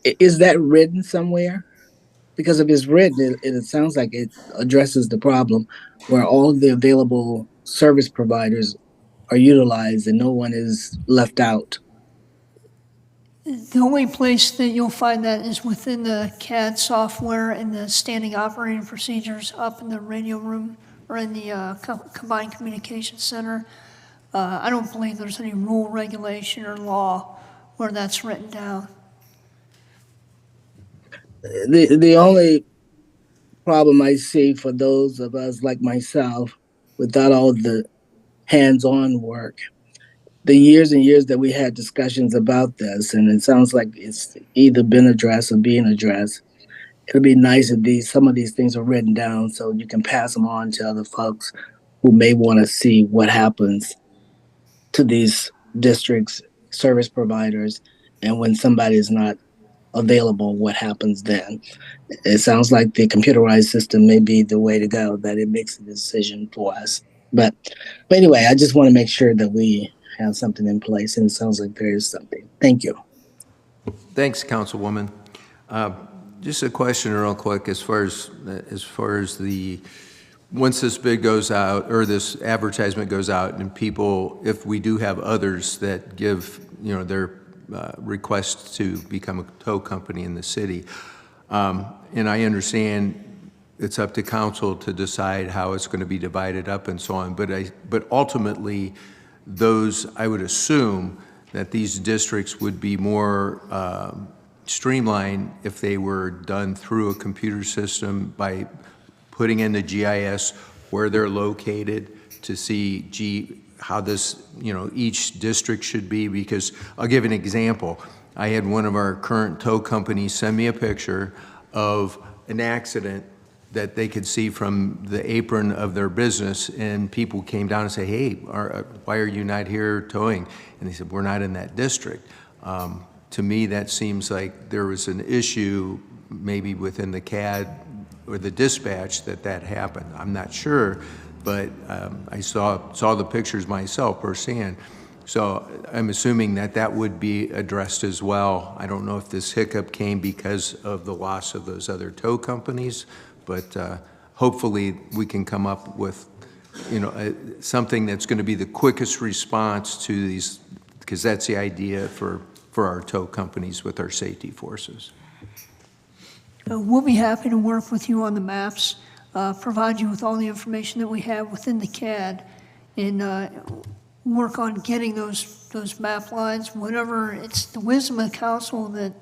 Is that written somewhere? Because if it's written, it sounds like it addresses the problem where all the available service providers are utilized and no one is left out. The only place that you'll find that is within the CAD software and the standing operating procedures up in the radio room or in the Combined Communications Center. I don't believe there's any rule, regulation, or law where that's written down. The only problem I see for those of us like myself, without all the hands-on work, the years and years that we had discussions about this, and it sounds like it's either been addressed or being addressed. It'd be nice if some of these things are written down so you can pass them on to other folks who may want to see what happens to these districts, service providers, and when somebody is not available, what happens then. It sounds like the computerized system may be the way to go, that it makes a decision for us. But anyway, I just want to make sure that we have something in place, and it sounds like there is something. Thank you. Thanks, Councilwoman. Just a question real quick as far as the, once this bid goes out, or this advertisement goes out, and people, if we do have others that give, their requests to become a tow company in the city, and I understand it's up to council to decide how it's going to be divided up and so on, but ultimately, those, I would assume that these districts would be more streamlined if they were done through a computer system by putting in the GIS where they're located to see, how this, each district should be. Because I'll give an example. I had one of our current tow companies send me a picture of an accident that they could see from the apron of their business, and people came down and say, hey, why are you not here towing? And they said, we're not in that district. To me, that seems like there was an issue maybe within the CAD or the dispatch that happened. I'm not sure, but I saw the pictures myself firsthand. So I'm assuming that would be addressed as well. I don't know if this hiccup came because of the loss of those other tow companies, but hopefully we can come up with, something that's going to be the quickest response to these, because that's the idea for our tow companies with our safety forces. We'll be happy to work with you on the maps. provide you with all the information that we have within the CAD and work on getting those map lines, whatever. It's the wisdom of the council that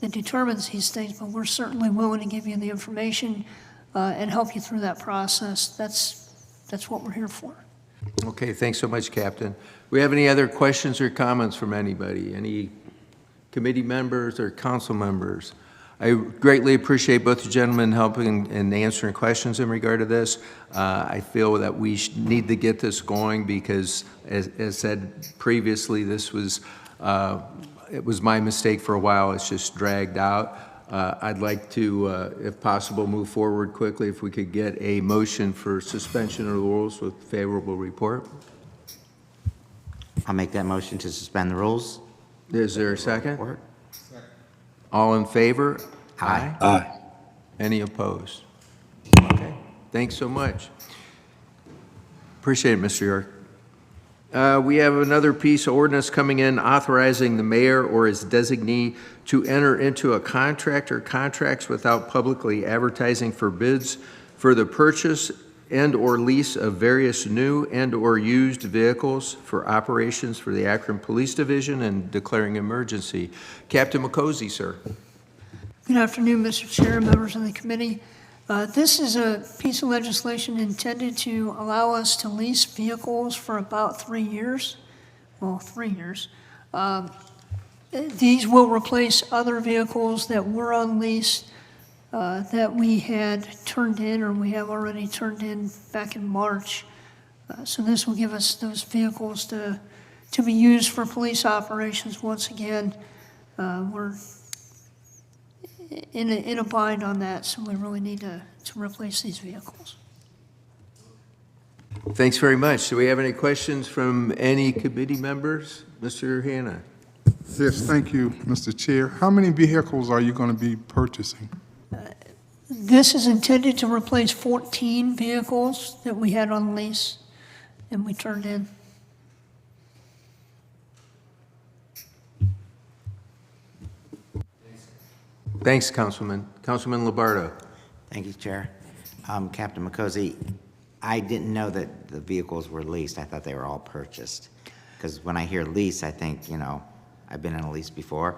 determines these things, but we're certainly willing to give you the information and help you through that process. That's what we're here for. Okay, thanks so much, Captain. We have any other questions or comments from anybody? Any committee members or council members? I greatly appreciate both you gentlemen helping and answering questions in regard to this. I feel that we need to get this going because, as said previously, this was it was my mistake for a while. It's just dragged out. I'd like to, if possible, move forward quickly. If we could get a motion for suspension of the rules with favorable report. I'll make that motion to suspend the rules. Is there a second? All in favor? Aye. Aye. Any opposed? Okay, thanks so much. Appreciate it, Mr. York. We have another piece of ordinance coming in authorizing the mayor or his designee to enter into a contract or contracts without publicly advertising for bids for the purchase and/or lease of various new and/or used vehicles for operations for the Akron Police Division and declaring emergency. Captain McCosey, sir. Good afternoon, Mr. Chair, members of the committee. This is a piece of legislation intended to allow us to lease vehicles for about 3 years. Well, 3 years. These will replace other vehicles that were on lease that we had turned in, or we have already turned in back in March. So this will give us those vehicles to be used for police operations once again. We're in a bind on that, so we really need to replace these vehicles. Thanks very much. Do we have any questions from any committee members? Mr. Hanna. Yes, thank you, Mr. Chair. How many vehicles are you going to be purchasing? This is intended to replace 14 vehicles that we had on lease and we turned in. Thanks, Councilman. Councilman Lombardo. Thank you, Chair. Captain McCosey, I didn't know that the vehicles were leased. I thought they were all purchased. Because when I hear lease, I think, you know, I've been in a lease before.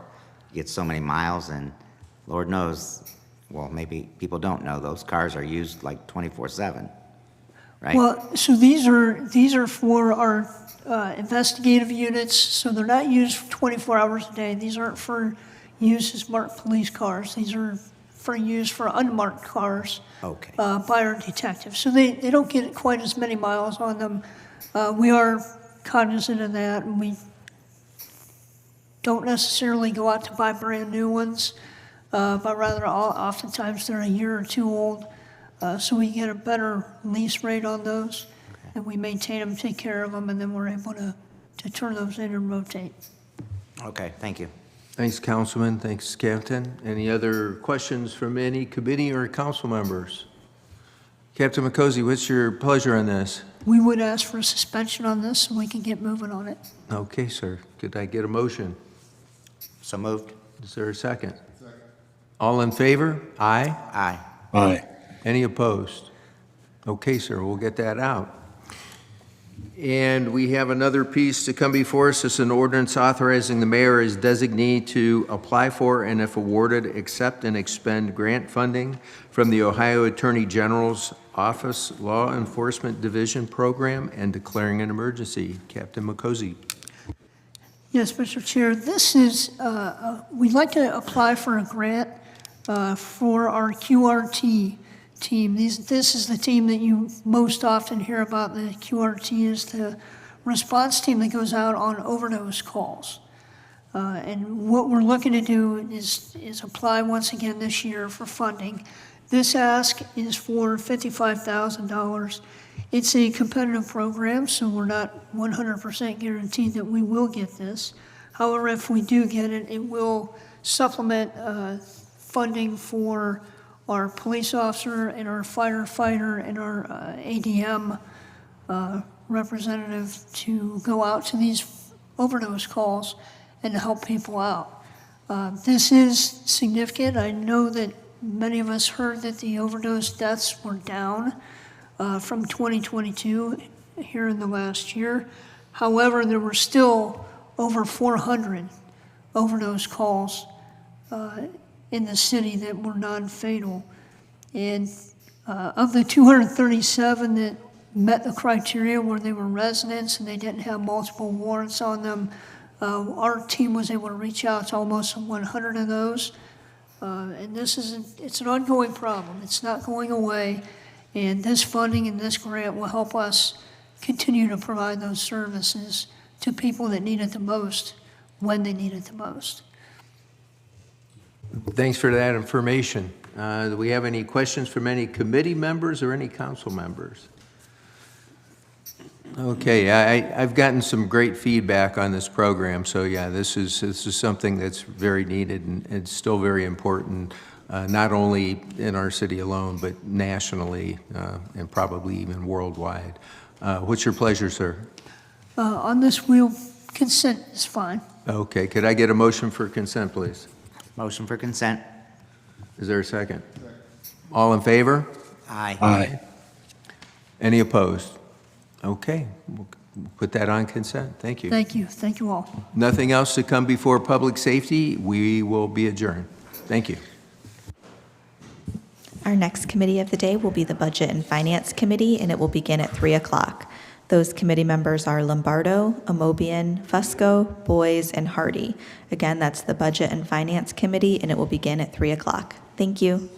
You get so many miles, and Lord knows, well, maybe people don't know, those cars are used like 24/7, right? Well, so these are for our investigative units, so they're not used 24 hours a day. These aren't for use as marked police cars. These are for use for unmarked cars by our detectives. So they don't get quite as many miles on them. We are cognizant of that, and we don't necessarily go out to buy brand new ones, but rather oftentimes they're a year or two old. So we get a better lease rate on those, and we maintain them, take care of them, and then we're able to turn those in and rotate. Okay, thank you. Thanks, Councilman. Thanks, Captain. Any other questions from any committee or council members? Captain McCosey, what's your pleasure on this? We would ask for a suspension on this so we can get moving on it. Okay, sir. Could I get a motion? So moved. Is there a second? Second. All in favor? Aye? Aye. Aye. Any opposed? Okay, sir, we'll get that out. And we have another piece to come before us. It's an ordinance authorizing the mayor as designee to apply for and, if awarded, accept and expend grant funding from the Ohio Attorney General's Office Law Enforcement Division program and declaring an emergency. Captain McCosey. Yes, Mr. Chair, this is, we'd like to apply for a grant for our QRT team. This is the team that you most often hear about. The QRT is the response team that goes out on overdose calls. And what we're looking to do is apply once again this year for funding. This ask is for $55,000. It's a competitive program, so we're not 100% guaranteed that we will get this. However, if we do get it, it will supplement funding for our police officer and our firefighter and our ADM representative to go out to these overdose calls and to help people out. This is significant. I know that many of us heard that the overdose deaths were down from 2022 here in the last year. However, there were still over 400 overdose calls in the city that were non-fatal. And of the 237 that met the criteria where they were residents and they didn't have multiple warrants on them, our team was able to reach out to almost 100 of those. And it's an ongoing problem. It's not going away. And this funding and this grant will help us continue to provide those services to people that need it the most when they need it the most. Thanks for that information. Do we have any questions from any committee members or any council members? Okay, I've gotten some great feedback on this program, so yeah, this is something that's very needed and it's still very important, not only in our city alone, but nationally and probably even worldwide. What's your pleasure, sir? On this wheel, consent is fine. Okay, could I get a motion for consent, please? Motion for consent. Is there a second? All in favor? Aye. Aye. Any opposed? Okay, we'll put that on consent. Thank you. Thank you. Thank you all. Nothing else to come before public safety. We will be adjourned. Thank you. Our next committee of the day will be the Budget and Finance Committee, and it will begin at 3 o'clock. Those committee members are Lombardo, Amobian, Fusco, Boys, and Hardy. Again, that's the Budget and Finance Committee, and it will begin at 3 o'clock. Thank you.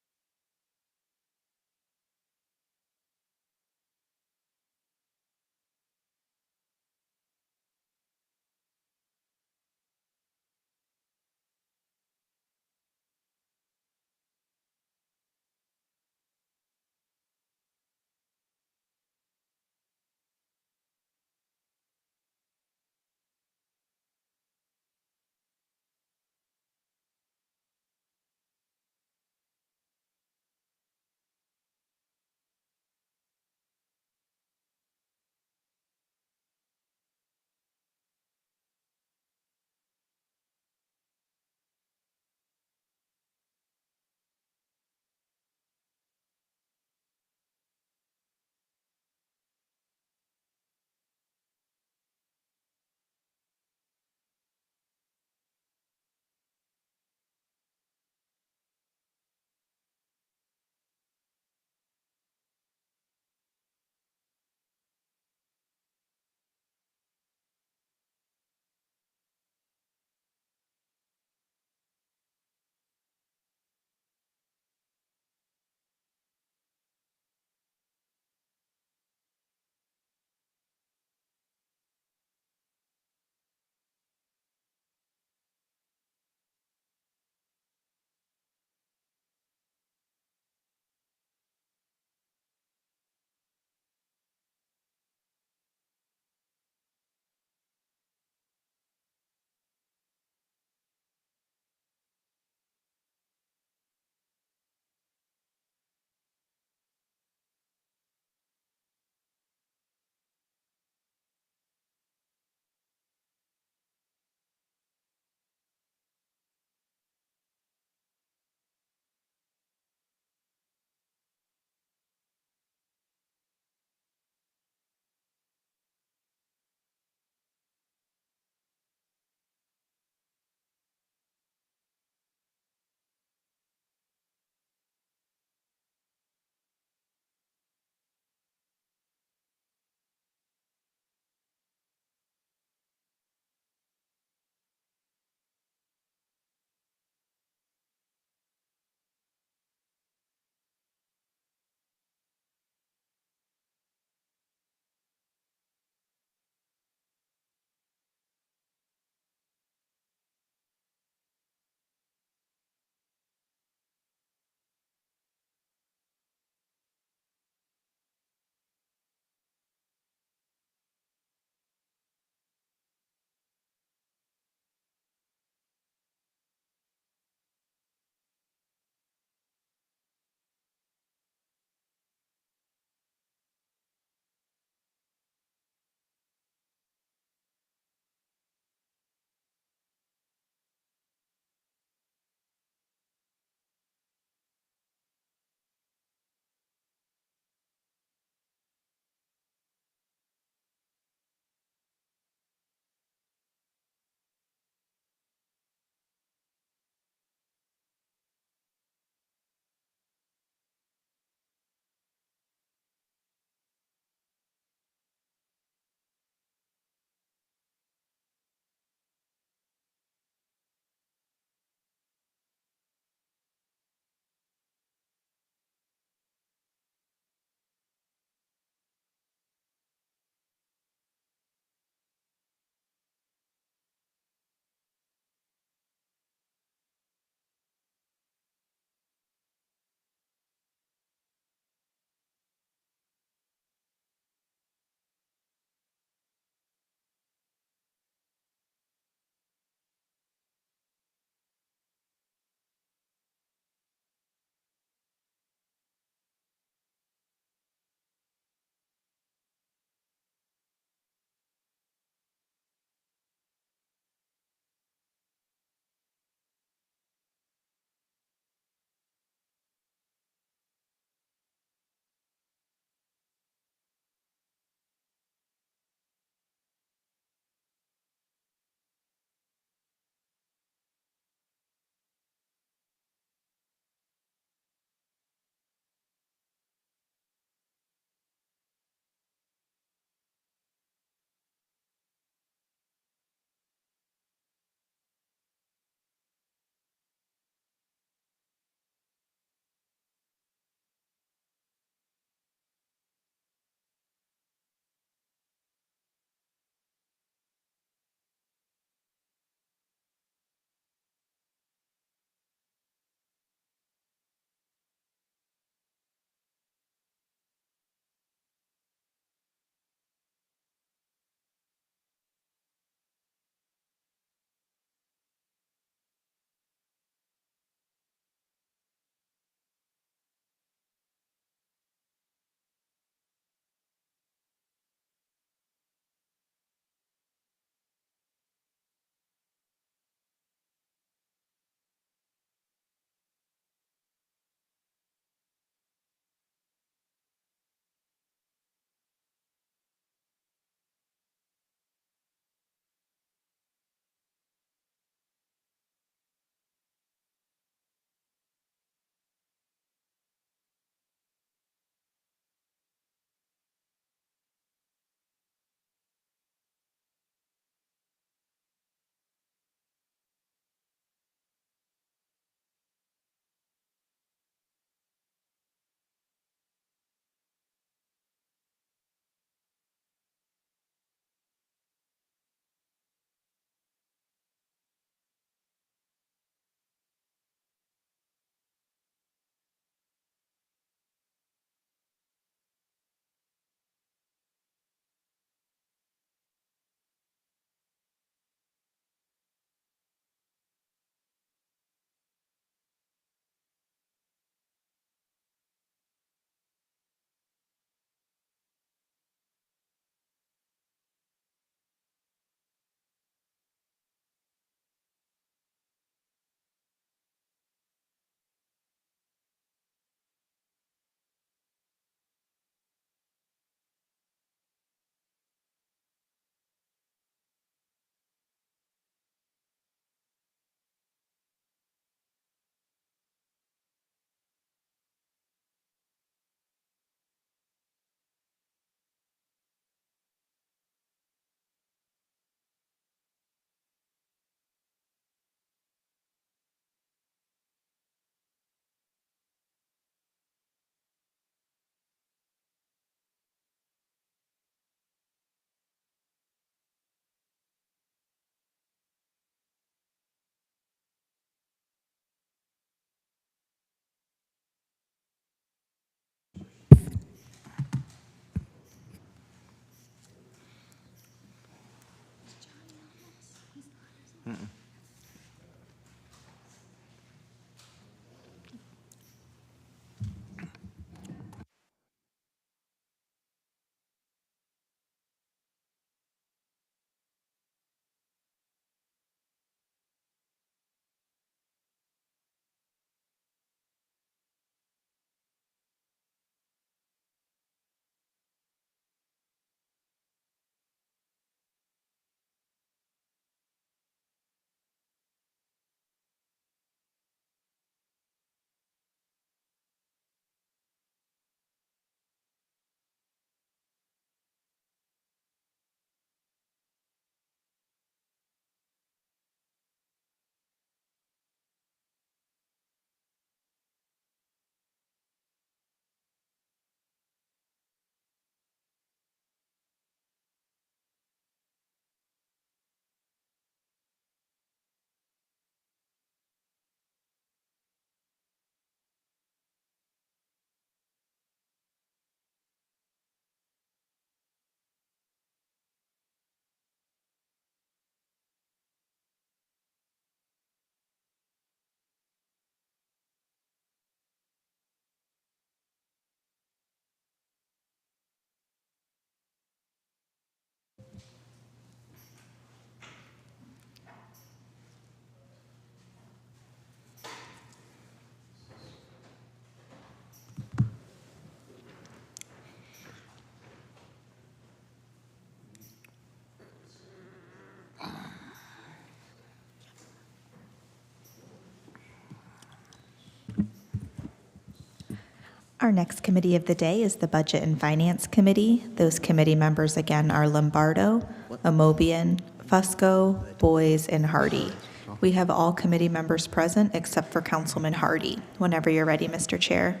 Our next committee of the day is the Budget and Finance Committee. Those committee members again are Lombardo, Amobian, Fusco, Boys, and Hardy. We have all committee members present except for Councilman Hardy. Whenever you're ready, Mr. Chair.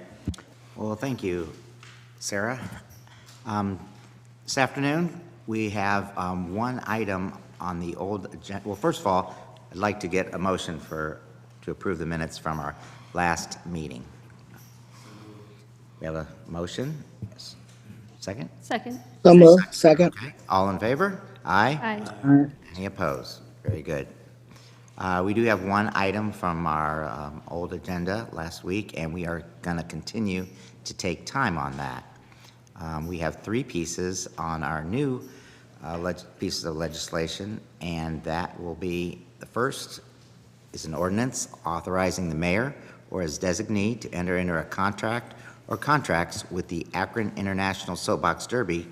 Well, thank you, Sarah. This afternoon, we have one item on the old agenda. Well, first of all, I'd like to get a motion to approve the minutes from our last meeting. We have a motion? Yes. Second? Second. So moved. Second. Okay. All in favor? Aye. Aye. Any opposed? Very good. We do have one item from our old agenda last week, and we are going to continue to take time on that. We have three pieces on our new pieces of legislation, and that will be, the first is an ordinance authorizing the mayor or his designee to enter into a contract or contracts with the Akron International Soapbox Derby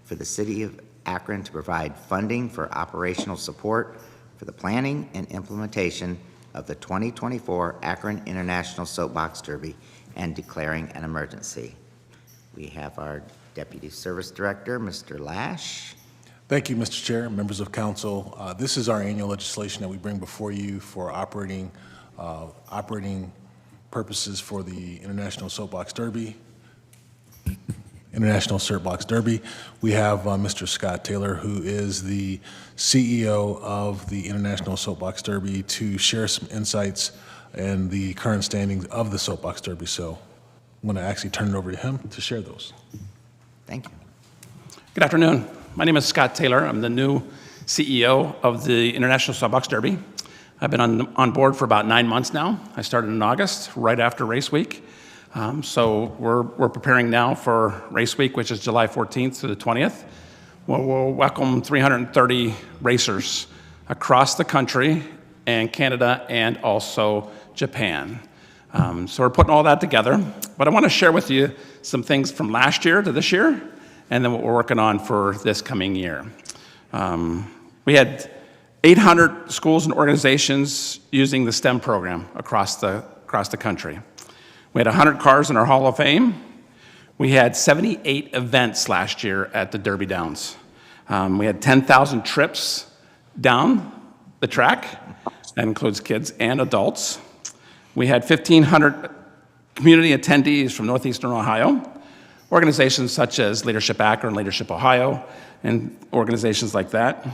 for the city of Akron to provide funding for operational support for the planning and implementation of the 2024 Akron International Soapbox Derby and declaring an emergency. We have our Deputy Service Director, Mr. Lash. Thank you, Mr. Chair, members of council. This is our annual legislation that we bring before you for operating purposes for the International Soapbox Derby. We have Mr. Scott Taylor, who is the CEO of the International Soapbox Derby, to share some insights and the current standings of the Soapbox Derby. So I'm going to actually turn it over to him to share those. Thank you. Good afternoon. My name is Scott Taylor. I'm the new CEO of the International Soapbox Derby. I've been on board for about 9 months now. I started in August, right after race week. So we're preparing now for race week, which is July 14th to the 20th. We'll welcome 330 racers across the country and Canada and also Japan. So we're putting all that together. But I want to share with you some things from last year to this year, and then what we're working on for this coming year. We had 800 schools and organizations using the STEM program across the country. We had 100 cars in our Hall of Fame. We had 78 events last year at the Derby Downs. We had 10,000 trips down the track. That includes kids and adults. We had 1,500 community attendees from Northeastern Ohio, organizations such as Leadership Akron, Leadership Ohio, and organizations like that.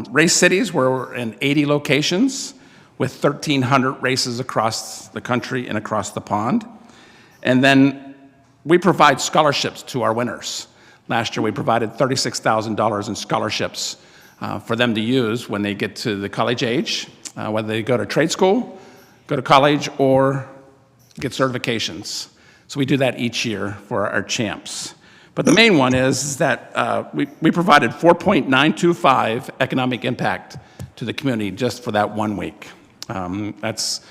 Race cities were in 80 locations with 1,300 races across the country and across the pond. And then we provide scholarships to our winners. Last year we provided $36,000 in scholarships for them to use when they get to the college age, whether they go to trade school, go to college, or get certifications. So we do that each year for our champs. But the main one is that we provided 4.925 economic impact to the community just for that 1 week. That's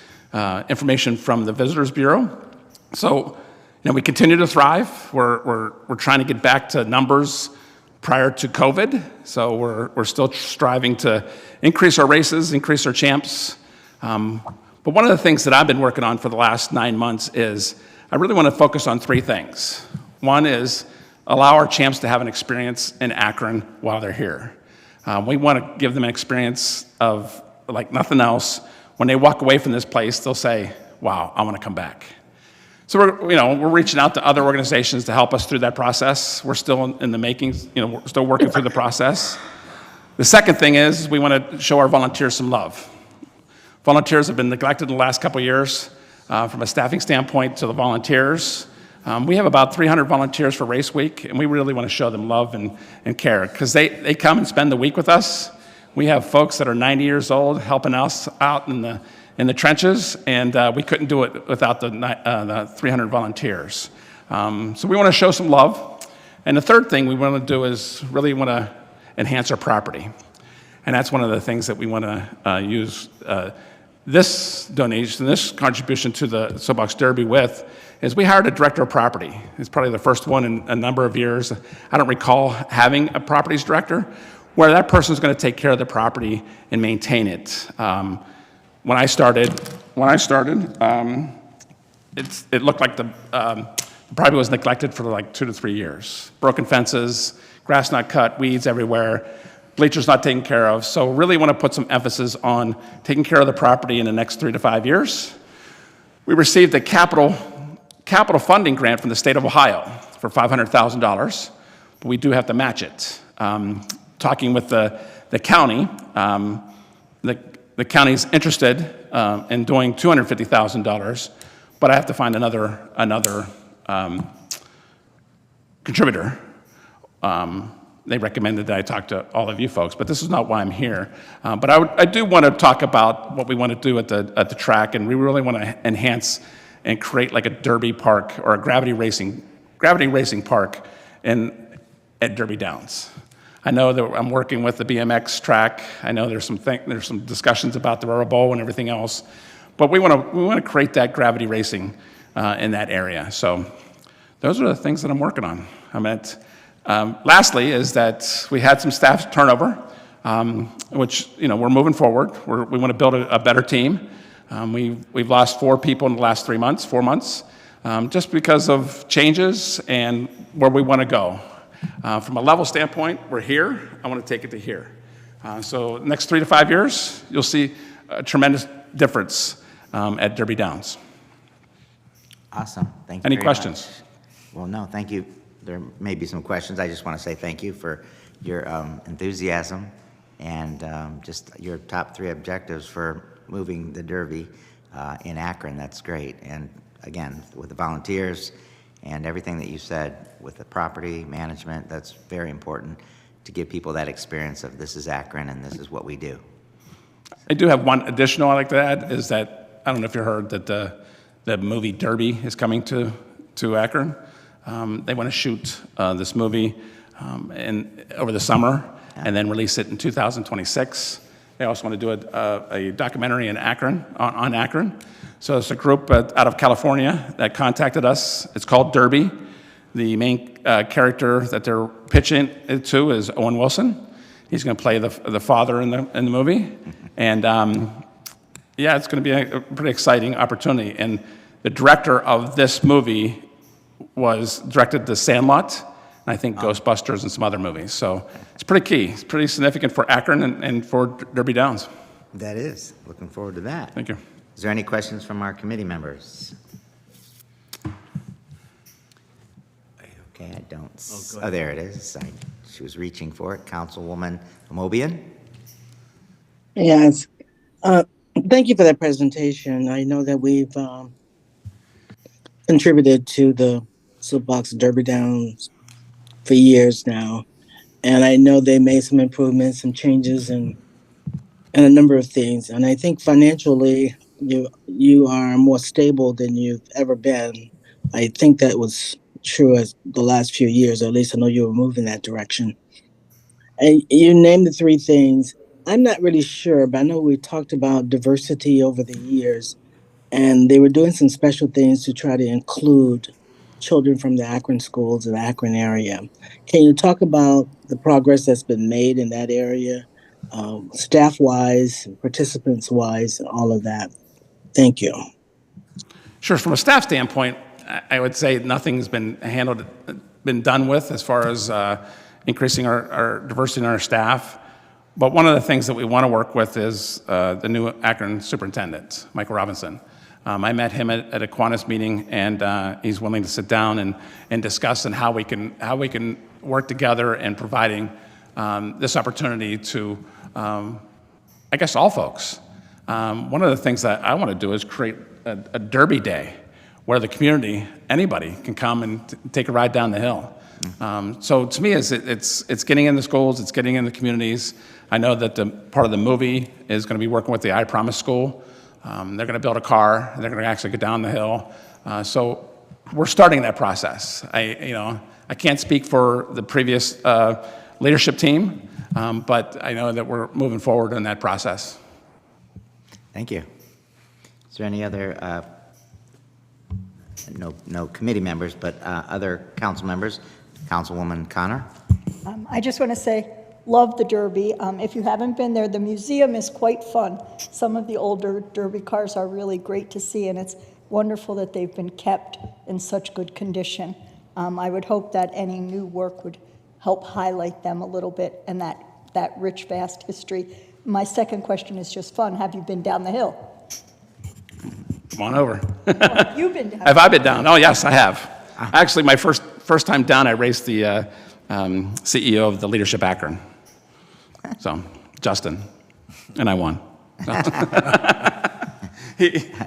information from the Visitors Bureau. So, we continue to thrive. We're trying to get back to numbers prior to COVID. So we're still striving to increase our races, increase our champs. But one of the things that I've been working on for the last 9 months is I really want to focus on three things. One is allow our champs to have an experience in Akron while they're here. We want to give them an experience of like nothing else. When they walk away from this place, they'll say, wow, I want to come back. So we're reaching out to other organizations to help us through that process. We're still in the making, we're still working through the process. The second thing is we want to show our volunteers some love. Volunteers have been neglected in the last couple of years from a staffing standpoint to the volunteers. We have about 300 volunteers for Race Week, and we really want to show them love and care because they come and spend the week with us. We have folks that are 90 years old helping us out in the trenches, and we couldn't do it without the 300 volunteers. So we want to show some love. And the third thing we want to do is really want to enhance our property. And that's one of the things that we want to use this donation, this contribution to the Soapbox Derby with, is we hired a director of property. It's probably the first one in a number of years. I don't recall having a properties director where that person is going to take care of the property and maintain it. When I started, it looked like the probably was neglected for like 2 to 3 years. Broken fences, grass not cut, weeds everywhere, bleachers not taken care of. So really want to put some emphasis on taking care of the property in the next 3 to 5 years. We received a capital funding grant from the state of Ohio for $500,000, but we do have to match it. Talking with the county, the county's interested in doing $250,000, but I have to find another contributor. They recommended that I talk to all of you folks, but this is not why I'm here. But I do want to talk about what we want to do at the track, and we really want to enhance and create like a derby park or a gravity racing park at Derby Downs. I know that I'm working with the BMX track. I know there's some discussions about the Rubber Bowl and everything else, but we want to create that gravity racing in that area. So those are the things that I'm working on. Lastly is that we had some staff turnover, which we're moving forward. We want to build a better team. We've lost 4 people in the last 4 months, just because of changes and where we want to go. From a level standpoint, we're here. I want to take it to here. So next 3 to 5 years, you'll see a tremendous difference at Derby Downs. Awesome. Thank you. Any very questions? much. Well, no, thank you. There may be some questions. I just want to say thank you for your enthusiasm and just your top 3 objectives for moving the Derby in Akron. That's great. And again, with the volunteers and everything that you said with the property management, that's very important to give people that experience of this is Akron and this is what we do. I do have one additional I'd like to add is that, I don't know if you heard that the movie Derby is coming to Akron. They want to shoot this movie over the summer and then release it in 2026. They also want to do a documentary in Akron, on Akron. So it's a group out of California that contacted us. It's called Derby. The main character that they're pitching it to is Owen Wilson. He's going to play the father in the movie. And yeah, it's going to be a pretty exciting opportunity. And the director of this movie directed The Sandlot, and I think Ghostbusters and some other movies. So it's pretty key. It's pretty significant for Akron and for Derby Downs. That is. Looking forward to that. Thank you. Is there any questions from our committee members? Okay, I don't. Oh, there it is. She was reaching for it. Councilwoman Amobian. Yes. Thank you for that presentation. I know that we've contributed to the Soapbox Derby Downs for years now. And I know they made some improvements, some changes, and a number of things. And I think financially, you are more stable than you've ever been. I think that was true as the last few years, or at least I know you were moving that direction. And you named the 3 things. I'm not really sure, but I know we talked about diversity over the years, and they were doing some special things to try to include children from the Akron schools in the Akron area. Can you talk about the progress that's been made in that area, staff-wise, participants-wise, and all of that? Thank you. Sure. From a staff standpoint, I would say nothing's been done with as far as increasing our diversity in our staff. But one of the things that we want to work with is the new Akron superintendent, Michael Robinson. I met him at a Kiwanis meeting, and he's willing to sit down and discuss and how we can work together in providing this opportunity to, I guess, all folks. One of the things that I want to do is create a Derby Day where the community, anybody, can come and take a ride down the hill. So to me, it's getting in the schools, it's getting in the communities. I know that the part of the movie is going to be working with the I Promise School. They're going to build a car, and they're going to actually go down the hill. So we're starting that process. I can't speak for the previous leadership team, but I know that we're moving forward in that process. Thank you. Is there any other, no committee members, but other council members? Councilwoman Connor? I just want to say, love the Derby. If you haven't been there, the museum is quite fun. Some of the older Derby cars are really great to see, and it's wonderful that they've been kept in such good condition. I would hope that any new work would help highlight them a little bit and that rich, vast history. My second question is just fun. Have you been down the hill? Come on over. Have you been down? Have I been down? Oh, yes, I have. Actually, my first time down, I raced the CEO of the Leadership Akron. So, Justin, and I won.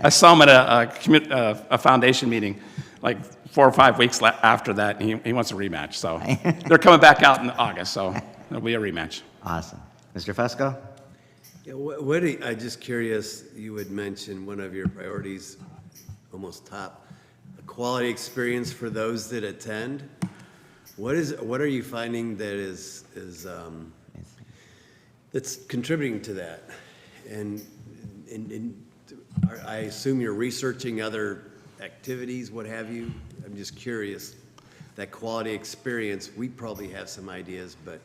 I saw him at a foundation meeting like 4 or 5 weeks after that, and he wants a rematch. So they're coming back out in August, so it'll be a rematch. Awesome. Mr. Fusco? Yeah, I'm just curious, you had mentioned one of your priorities, almost top, a quality experience for those that attend. What are you finding that is that's contributing to that? And I assume you're researching other activities, what have you? I'm just curious, that quality experience, we probably have some ideas, but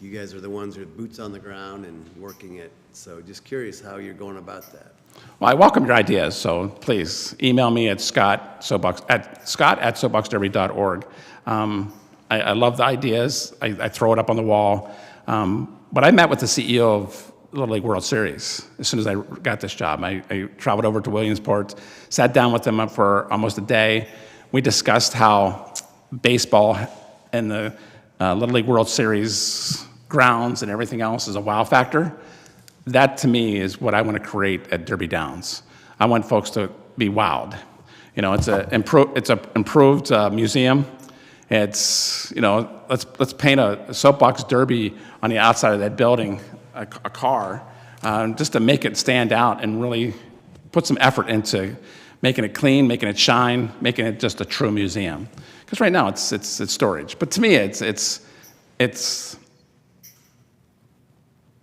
you guys are the ones with boots on the ground and working it. So just curious how you're going about that. Well, I welcome your ideas, so please email me at scott@soapboxderby.org. I love the ideas. I throw it up on the wall. But I met with the CEO of Little League World Series as soon as I got this job. I traveled over to Williamsport, sat down with them for almost a day. We discussed how baseball and the Little League World Series grounds and everything else is a wow factor. That, to me, is what I want to create at Derby Downs. I want folks to be wowed. You know, it's an improved museum. It's, you know, let's paint a soapbox derby on the outside of that building, a car, just to make it stand out and really put some effort into making it clean, making it shine, making it just a true museum. Because right now it's storage. But to me, it's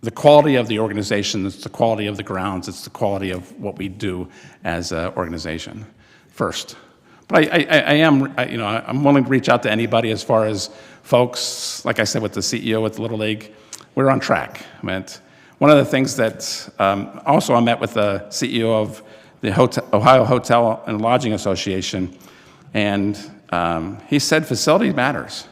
the quality of the organization, it's the quality of the grounds, it's the quality of what we do as an organization first. But I'm willing to reach out to anybody as far as folks, like I said, with the CEO at the Little League, we're on track. I mean, one of the things that, also I met with the CEO of the Ohio Hotel and Lodging Association, and he said facility matters.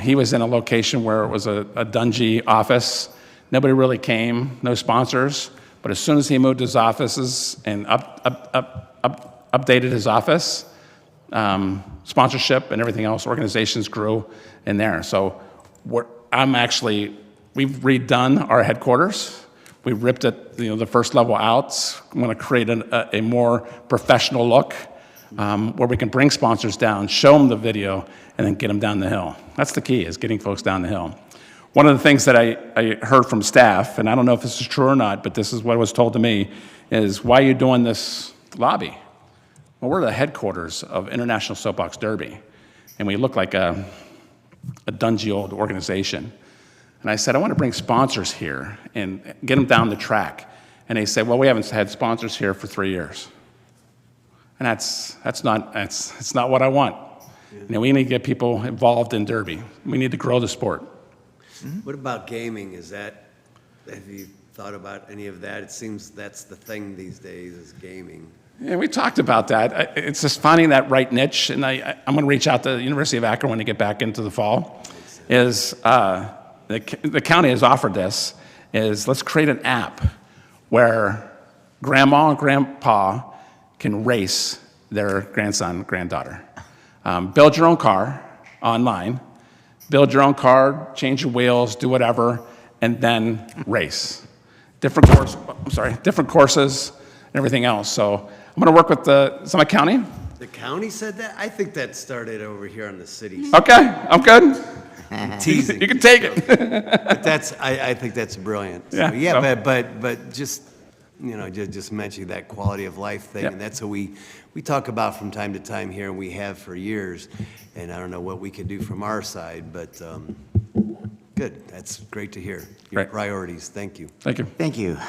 He was in a location where it was a dungy office. Nobody really came, no sponsors, but as soon as he moved his offices and updated his office, sponsorship and everything else, organizations grew in there. So we've redone our headquarters. We ripped it, the first level out. We want to create a more professional look where we can bring sponsors down, show them the video, and then get them down the hill. That's the key, is getting folks down the hill. One of the things that I heard from staff, and I don't know if this is true or not, but this is what was told to me, is why are you doing this lobby? Well, we're the headquarters of International Soapbox Derby, and we look like a dungy old organization. And I said, I want to bring sponsors here and get them down the track. And they said, well, we haven't had sponsors here for 3 years. And that's not what I want. Yeah. We need to get people involved in Derby. We need to grow the sport. What about gaming? Have you thought about any of that? It seems that's the thing these days, is gaming. Yeah, we talked about that. It's just finding that right niche, and I'm going to reach out to the University of Akron when I get back into the fall. The county has offered this, is let's create an app where grandma and grandpa can race their grandson, granddaughter. Build your own car online, build your own car, change your wheels, do whatever, and then race. Different courses, and everything else. So I'm going to work with the Summit County. The county said that? I think that started over here on the city. Okay, I'm good. Teasing. You can take it. But I think that's brilliant. Yeah, so, yeah, but just, just mentioning that quality of life thing, and that's what we talk about from time to time here, and we have for years. And I don't know what we can do from our side, but good. That's great to hear. Your priorities. Thank you. Thank you. Thank you.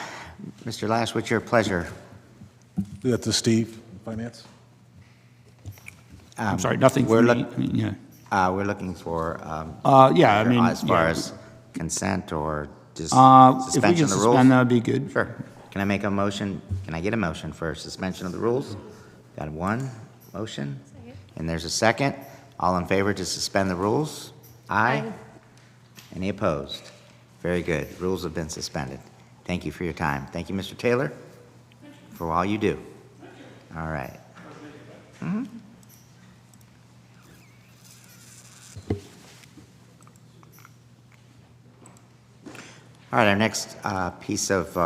Mr. Lash, what's your pleasure? Do that to Steve, Finance. I'm sorry, nothing We're for me. we're looking for, as far as consent or just if we suspension can of the rules? suspend, that would be good. Sure. Can I make a motion? Can I get a motion for suspension of the rules? Got one motion? And there's a second. All in favor to suspend the rules? Aye. Any opposed? Very good. Rules have been suspended. Thank you for your time. Thank you, Mr. Taylor, for all you do. All right. Mhm. All right, our next piece of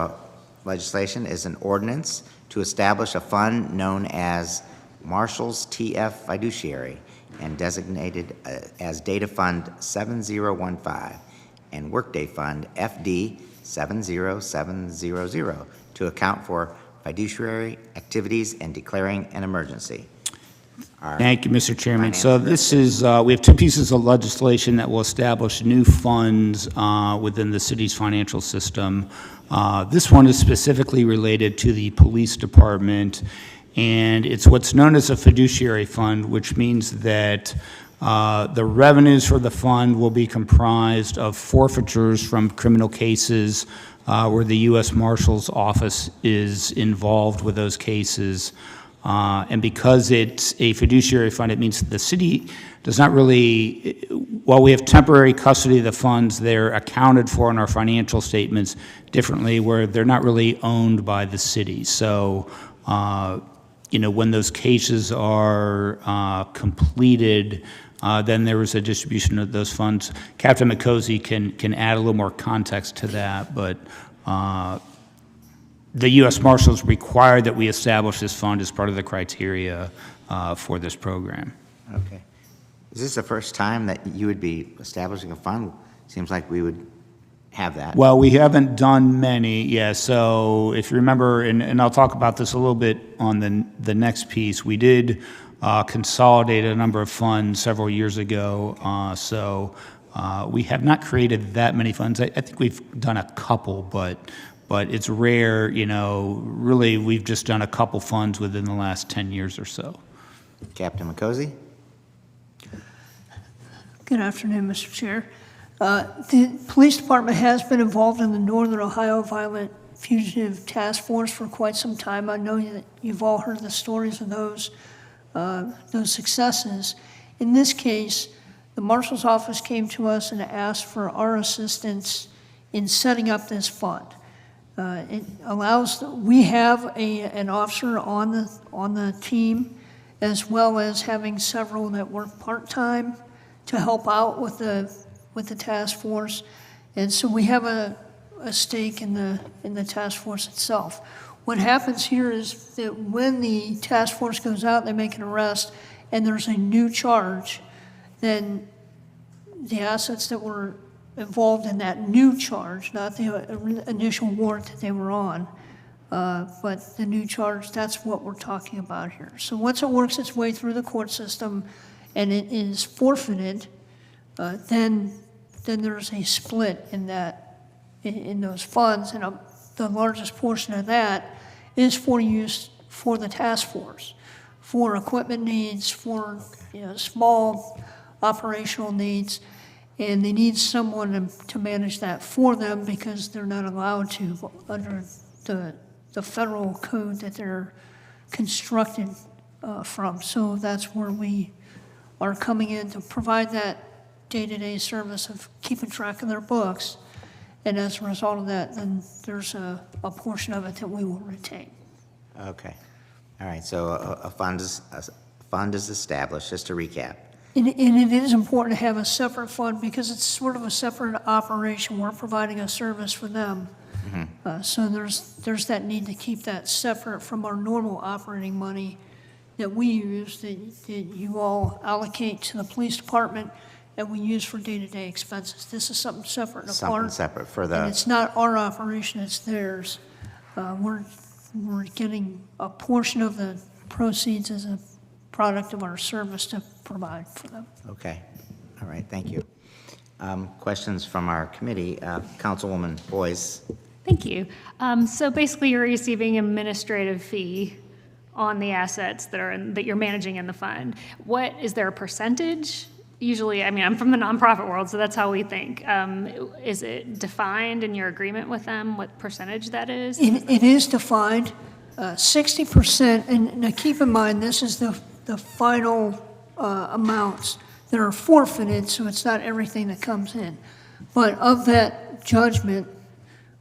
legislation is an ordinance to establish a fund known as Marshall's TF Fiduciary and designated as Data Fund 7015 and Workday Fund FD 70700 to account for fiduciary activities and declaring an emergency. Thank you, Mr. Chairman. So this is, we have two pieces of legislation that will establish new funds within the city's financial system. This one is specifically related to the police department, and it's what's known as a fiduciary fund, which means that the revenues for the fund will be comprised of forfeitures from criminal cases where the U.S. Marshal's Office is involved with those cases. And because it's a fiduciary fund, it means the city does not really, while we have temporary custody of the funds, they're accounted for in our financial statements differently, where they're not really owned by the city. So, you know, when those cases are completed, then there was a distribution of those funds. Captain McCosey can add a little more context to that, but the U.S. Marshals require that we establish this fund as part of the criteria for this program. Okay. Is this the first time that you would be establishing a fund? Seems like we would have that. Well, we haven't done many, yeah. So if you remember, and I'll talk about this a little bit on the next piece, we did consolidate a number of funds several years ago. So we have not created that many funds. I think we've done a couple, but it's rare, you know, really we've just done a couple funds within the last 10 years or so. Captain McCosey? Good afternoon, Mr. Chair. The police department has been involved in the Northern Ohio Violent Fugitive Task Force for quite some time. I know that you've all heard the stories of those successes. In this case, the Marshal's Office came to us and asked for our assistance in setting up this fund. It allows, we have an officer on the team, as well as having several that work part-time to help out with the task force. And so we have a stake in the task force itself. What happens here is that when the task force goes out, they make an arrest, and there's a new charge, then the assets that were involved in that new charge, not the initial warrant that they were on, but the new charge, that's what we're talking about here. So once it works its way through the court system and it is forfeited, then there's a split in those funds, and the largest portion of that is for use for the task force, for equipment needs, for small operational needs. And they need someone to manage that for them because they're not allowed to under the federal code that they're constructed from. So that's where we are coming in to provide that day-to-day service of keeping track of their books. And as a result of that, then there's a portion of it that we will retain. Okay. All right. So a fund is established, just to recap. And it is important to have a separate fund because it's sort of a separate operation. We're providing a service for them. Mm-hmm. So there's that need to keep that separate from our normal operating money that we use, that you all allocate to the police department and we use for day-to-day expenses. This is something separate and apart. Something separate for the... And it's not our operation, it's theirs. We're getting a portion of the proceeds as a product of our service to provide for them. Okay. All right. Thank you. Questions from our committee. Councilwoman Boyce. Thank you. So basically, you're receiving an administrative fee on the assets that you're managing in the fund. What is there a percentage? Usually, I mean, I'm from the nonprofit world, so that's how we think. Is it defined in your agreement with them what percentage that is? It is defined. 60%, and now keep in mind, this is the final amounts that are forfeited, so it's not everything that comes in. But of that judgment,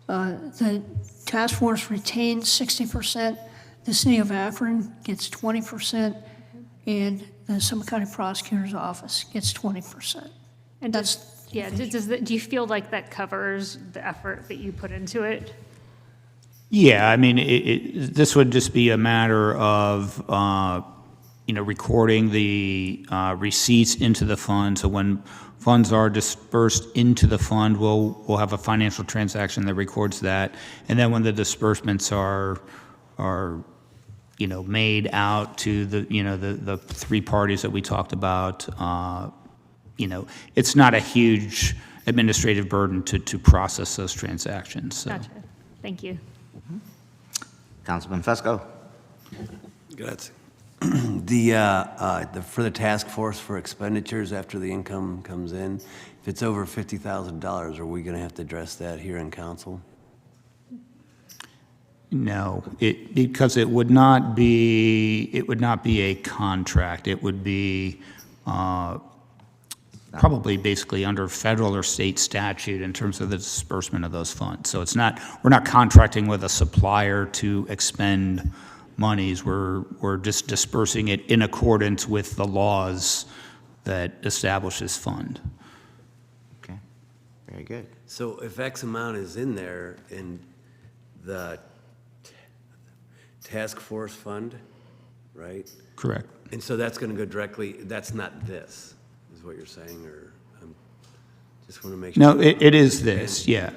the task force retains 60%, the city of Akron gets 20%, and the Summit County Prosecutor's Office gets 20%. And do you feel like that covers the effort that you put into it? Yeah, I mean, this would just be a matter of, recording the receipts into the fund. So when funds are dispersed into the fund, we'll have a financial transaction that records that. And then when the disbursements are made out to the three parties that we talked about, it's not a huge administrative burden to process those transactions. So. Gotcha. Thank you. Councilman Fusco. Grazie. For the task force for expenditures after the income comes in, if it's over $50,000, are we going to have to address that here in council? No, because it would not be a contract. It would be probably basically under federal or state statute in terms of the disbursement of those funds. So we're not contracting with a supplier to expend monies. We're just dispersing it in accordance with the laws that establish this fund. Okay, very good. So if X amount is in there in the task force fund, right? Correct. And so that's going to go directly, that's not this, is what you're saying, or just want to make sure. No, it is this, yeah.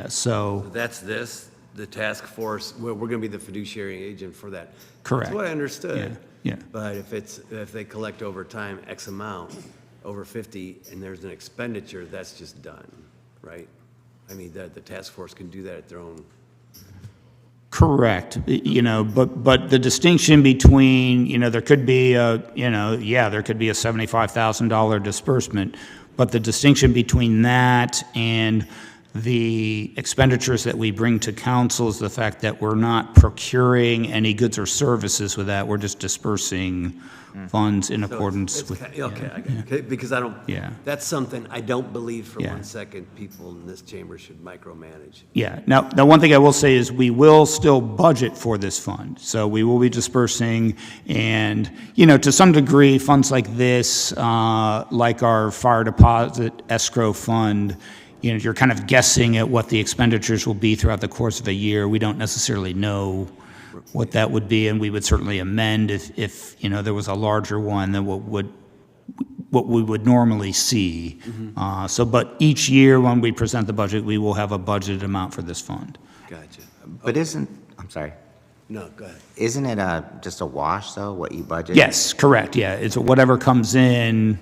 So that's this, the task force, we're going to be the fiduciary agent for that. Correct. That's what I understood. Yeah. But if they collect over time X amount, over 50, and there's an expenditure, that's just done, right? I mean, the task force can do that at their own. Correct. But the distinction between, there could be there could be a $75,000 disbursement, but the distinction between that and the expenditures that we bring to council is the fact that we're not procuring any goods or services with that. We're just dispersing funds in accordance with. Okay, I got it. Because that's something I don't believe for 1 second people in this chamber should micromanage. Yeah. Now, one thing I will say is we will still budget for this fund. So we will be dispersing, and, to some degree, funds like this, like our fire deposit escrow fund, you're kind of guessing at what the expenditures will be throughout the course of a year. We don't necessarily know what that would be, and we would certainly amend if there was a larger one than what we would normally see. But each year when we present the budget, we will have a budgeted amount for this fund. Gotcha. But I'm sorry. No, go ahead. Isn't it just a wash, though, what you budget? Yes, correct, yeah. It's whatever comes in,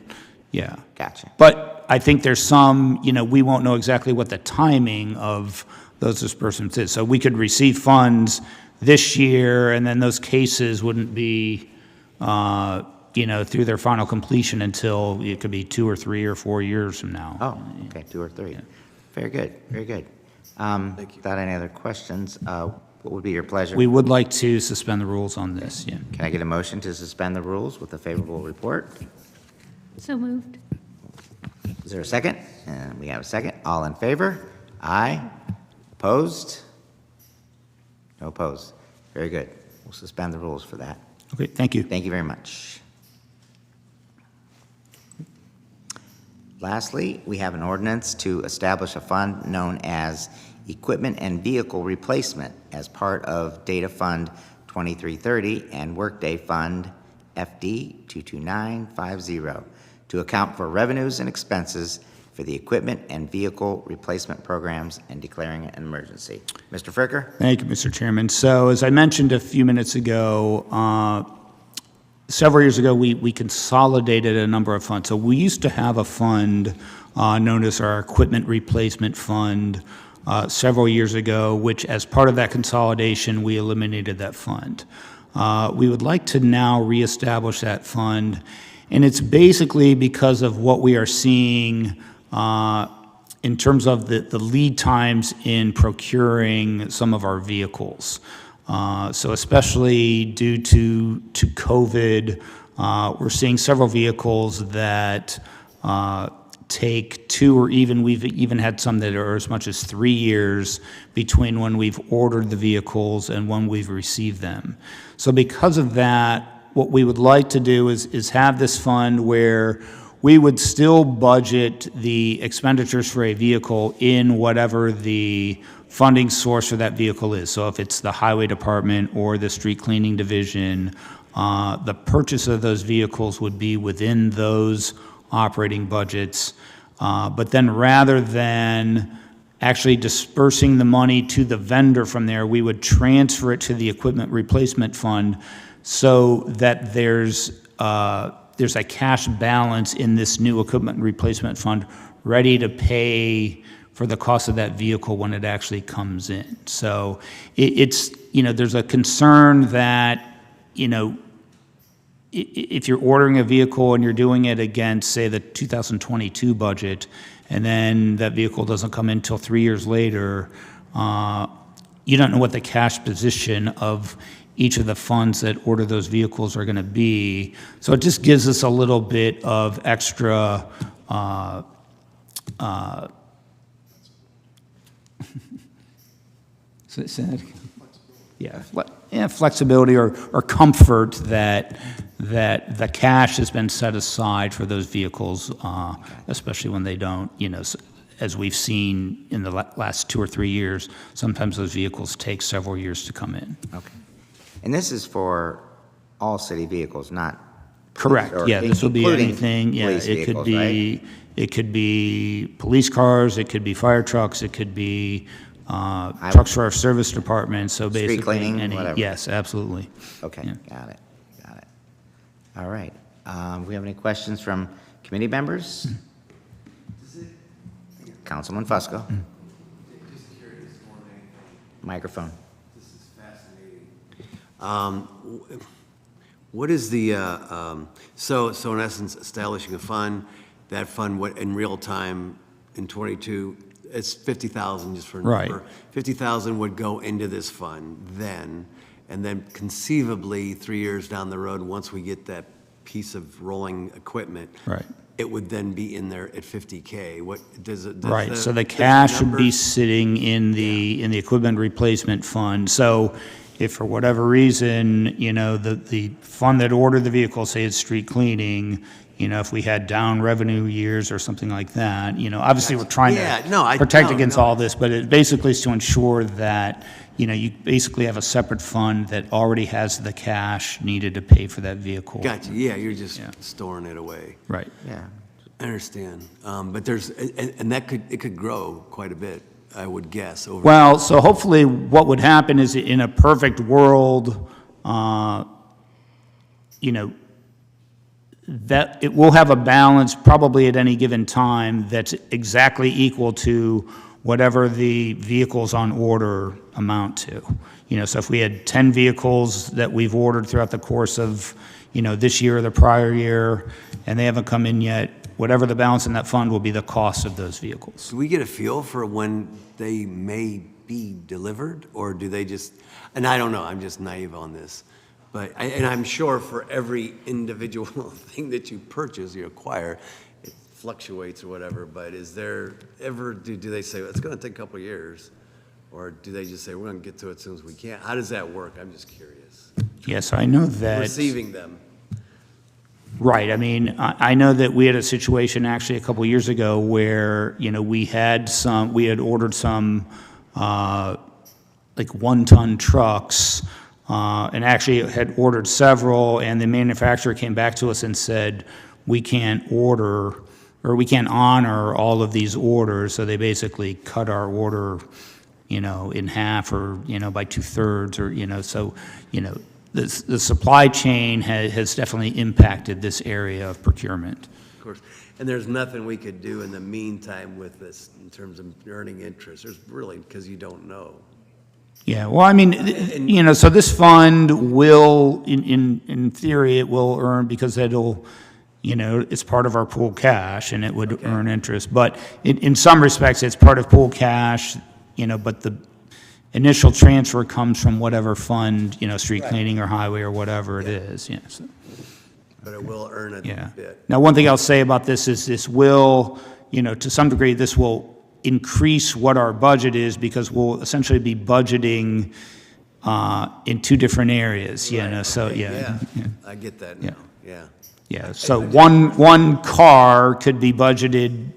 yeah. Gotcha. But I think there's some, we won't know exactly what the timing of those disbursements is. So we could receive funds this year, and then those cases wouldn't be, through their final completion until it could be 2 or 3 or 4 years from now. Oh, okay, 2 or 3. Yeah. Very good, very good. Without any other questions, what would be your pleasure? We would like to suspend the rules on this, yeah. Can I get a motion to suspend the rules with a favorable report? So moved. Is there a second? And we have a second. All in favor? Aye. Opposed? No opposed. Very good. We'll suspend the rules for that. Okay, thank you. Thank you very much. Lastly, we have an ordinance to establish a fund known as Equipment and Vehicle Replacement as part of Data Fund 2330 and Workday Fund FD 22950 to account for revenues and expenses for the equipment and vehicle replacement programs and declaring an emergency. Mr. Fricker? Thank you, Mr. Chairman. So as I mentioned a few minutes ago, several years ago, we consolidated a number of funds. So we used to have a fund known as our Equipment Replacement Fund several years ago, which as part of that consolidation, we eliminated that fund. We would like to now reestablish that fund, and it's basically because of what we are seeing in terms of the lead times in procuring some of our vehicles. So especially due to COVID, we're seeing several vehicles that take 2 or even, we've even had some that are as much as 3 years between when we've ordered the vehicles and when we've received them. So because of that, what we would like to do is have this fund where we would still budget the expenditures for a vehicle in whatever the funding source for that vehicle is. So if it's the highway department or the street cleaning division, the purchase of those vehicles would be within those operating budgets. But then rather than actually dispersing the money to the vendor from there, we would transfer it to the equipment replacement fund so that there's a cash balance in this new equipment replacement fund ready to pay for the cost of that vehicle when it actually comes in. So it's, there's a concern that, if you're ordering a vehicle and you're doing it against, say, the 2022 budget, and then that vehicle doesn't come in until 3 years later, you don't know what the cash position of each of the funds that order those vehicles are going to be. So it just gives us a little bit of extra flexibility or comfort that the cash has been set aside for those vehicles, especially when they don't, as we've seen in the last 2 or 3 years, sometimes those vehicles take several years to come in. Okay. And this is for all city vehicles, not? Correct, yeah, this will be anything, police it could vehicles, be, right? it could be police cars, it could be fire trucks, it could be trucks for our service department, so basically. Street cleaning, whatever. Yes, absolutely. Okay, Yeah. got it. All right. We have any questions from committee members? Councilman Fusco. Microphone. This is fascinating. What is the, so in essence, establishing a fund, that fund, what, in real time, in 22, it's 50,000 just for a number. Right. 50,000 would go into this fund then, and then conceivably, 3 years down the road, once we get that piece of rolling equipment, Right. it would then be in there at 50K. What does it? Right, so the cash would be sitting in the equipment replacement fund. So if for whatever reason, the fund that ordered the vehicle, say it's street cleaning, if we had down revenue years or something like that, obviously we're trying to protect against all this, but it basically is to ensure that, you basically have a separate fund that already has the cash needed to pay for that vehicle. Gotcha, yeah, you're just storing it away. Right. Yeah. I understand, but and it could grow quite a bit, I would guess. Over Well, so hopefully what would happen is in a perfect world, that it will have a balance probably at any given time that's exactly equal to whatever the vehicles on order amount to. So if we had 10 vehicles that we've ordered throughout the course of, this year or the prior year, and they haven't come in yet, whatever the balance in that fund will be the cost of those vehicles. Do we get a feel for when they may be delivered, or do they just, and I don't know, I'm just naive on this, and I'm sure for every individual thing that you purchase, you acquire, it fluctuates or whatever, but is there ever, do they say, well, it's going to take a couple of years, or do they just say, we're going to get to it as soon as we can? How does that work? I'm just curious. Yes, I know that. Receiving them. Right. I mean, I know that we had a situation actually a couple years ago where, we had ordered some, like 1-ton trucks, and actually had ordered several, and the manufacturer came back to us and said, we can't order, or we can't honor all of these orders, so they basically cut our order, in half or, by 2/3 or, so, the supply chain has definitely impacted this area of procurement. Of course. And there's nothing we could do in the meantime with this in terms of earning interest. There's really, because you don't know. Yeah, well, I mean, so this fund will, in theory, it will earn because it'll, it's part of our pool cash and it would earn interest. But in some respects, it's part of pool cash, but initial transfer comes from whatever fund, street cleaning or highway or whatever it is, yes. But it will earn a Yeah. bit. Now, one thing I'll say about this is this will, to some degree, this will increase what our budget is because we'll essentially be budgeting in two different areas, so, Yeah, I get that now, yeah. Yeah, so one car could be budgeted,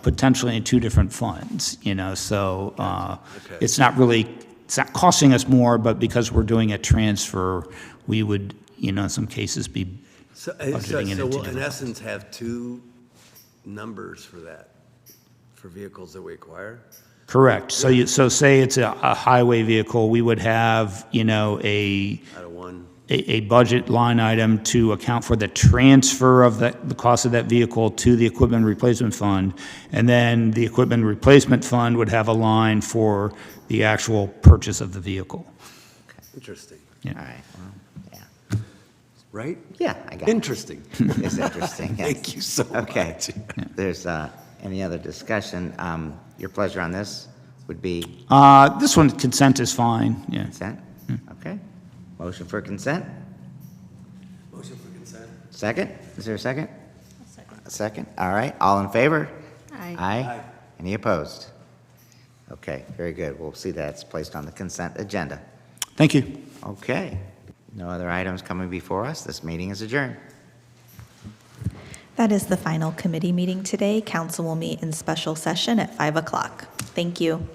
potentially in two different funds, so it's not costing us more, but because we're doing a transfer, we would, in some cases be budgeting So in two we'll, in different. essence, have two numbers for that, for vehicles that we acquire? Correct. So say it's a highway vehicle, we would have, Out of one? a budget line item to account for the transfer of the cost of that vehicle to the equipment replacement fund. And then the equipment replacement fund would have a line for the actual purchase of the vehicle. Interesting. Yeah. All right, well, yeah. Right? Yeah, I got it. Interesting. It's interesting, yes. Thank you so Okay. much. There's any other discussion? Your pleasure on this would be This one, consent is fine, yeah. consent? Okay. Motion for consent? Motion for consent. Second? Is there a second? A second. All right. All in favor? Aye. Aye. Any opposed? Okay, very good. We'll see that it's placed on the consent agenda. Thank you. Okay. No other items coming before us. This meeting is adjourned. That is the final committee meeting today. Council will meet in special session at 5 o'clock. Thank you.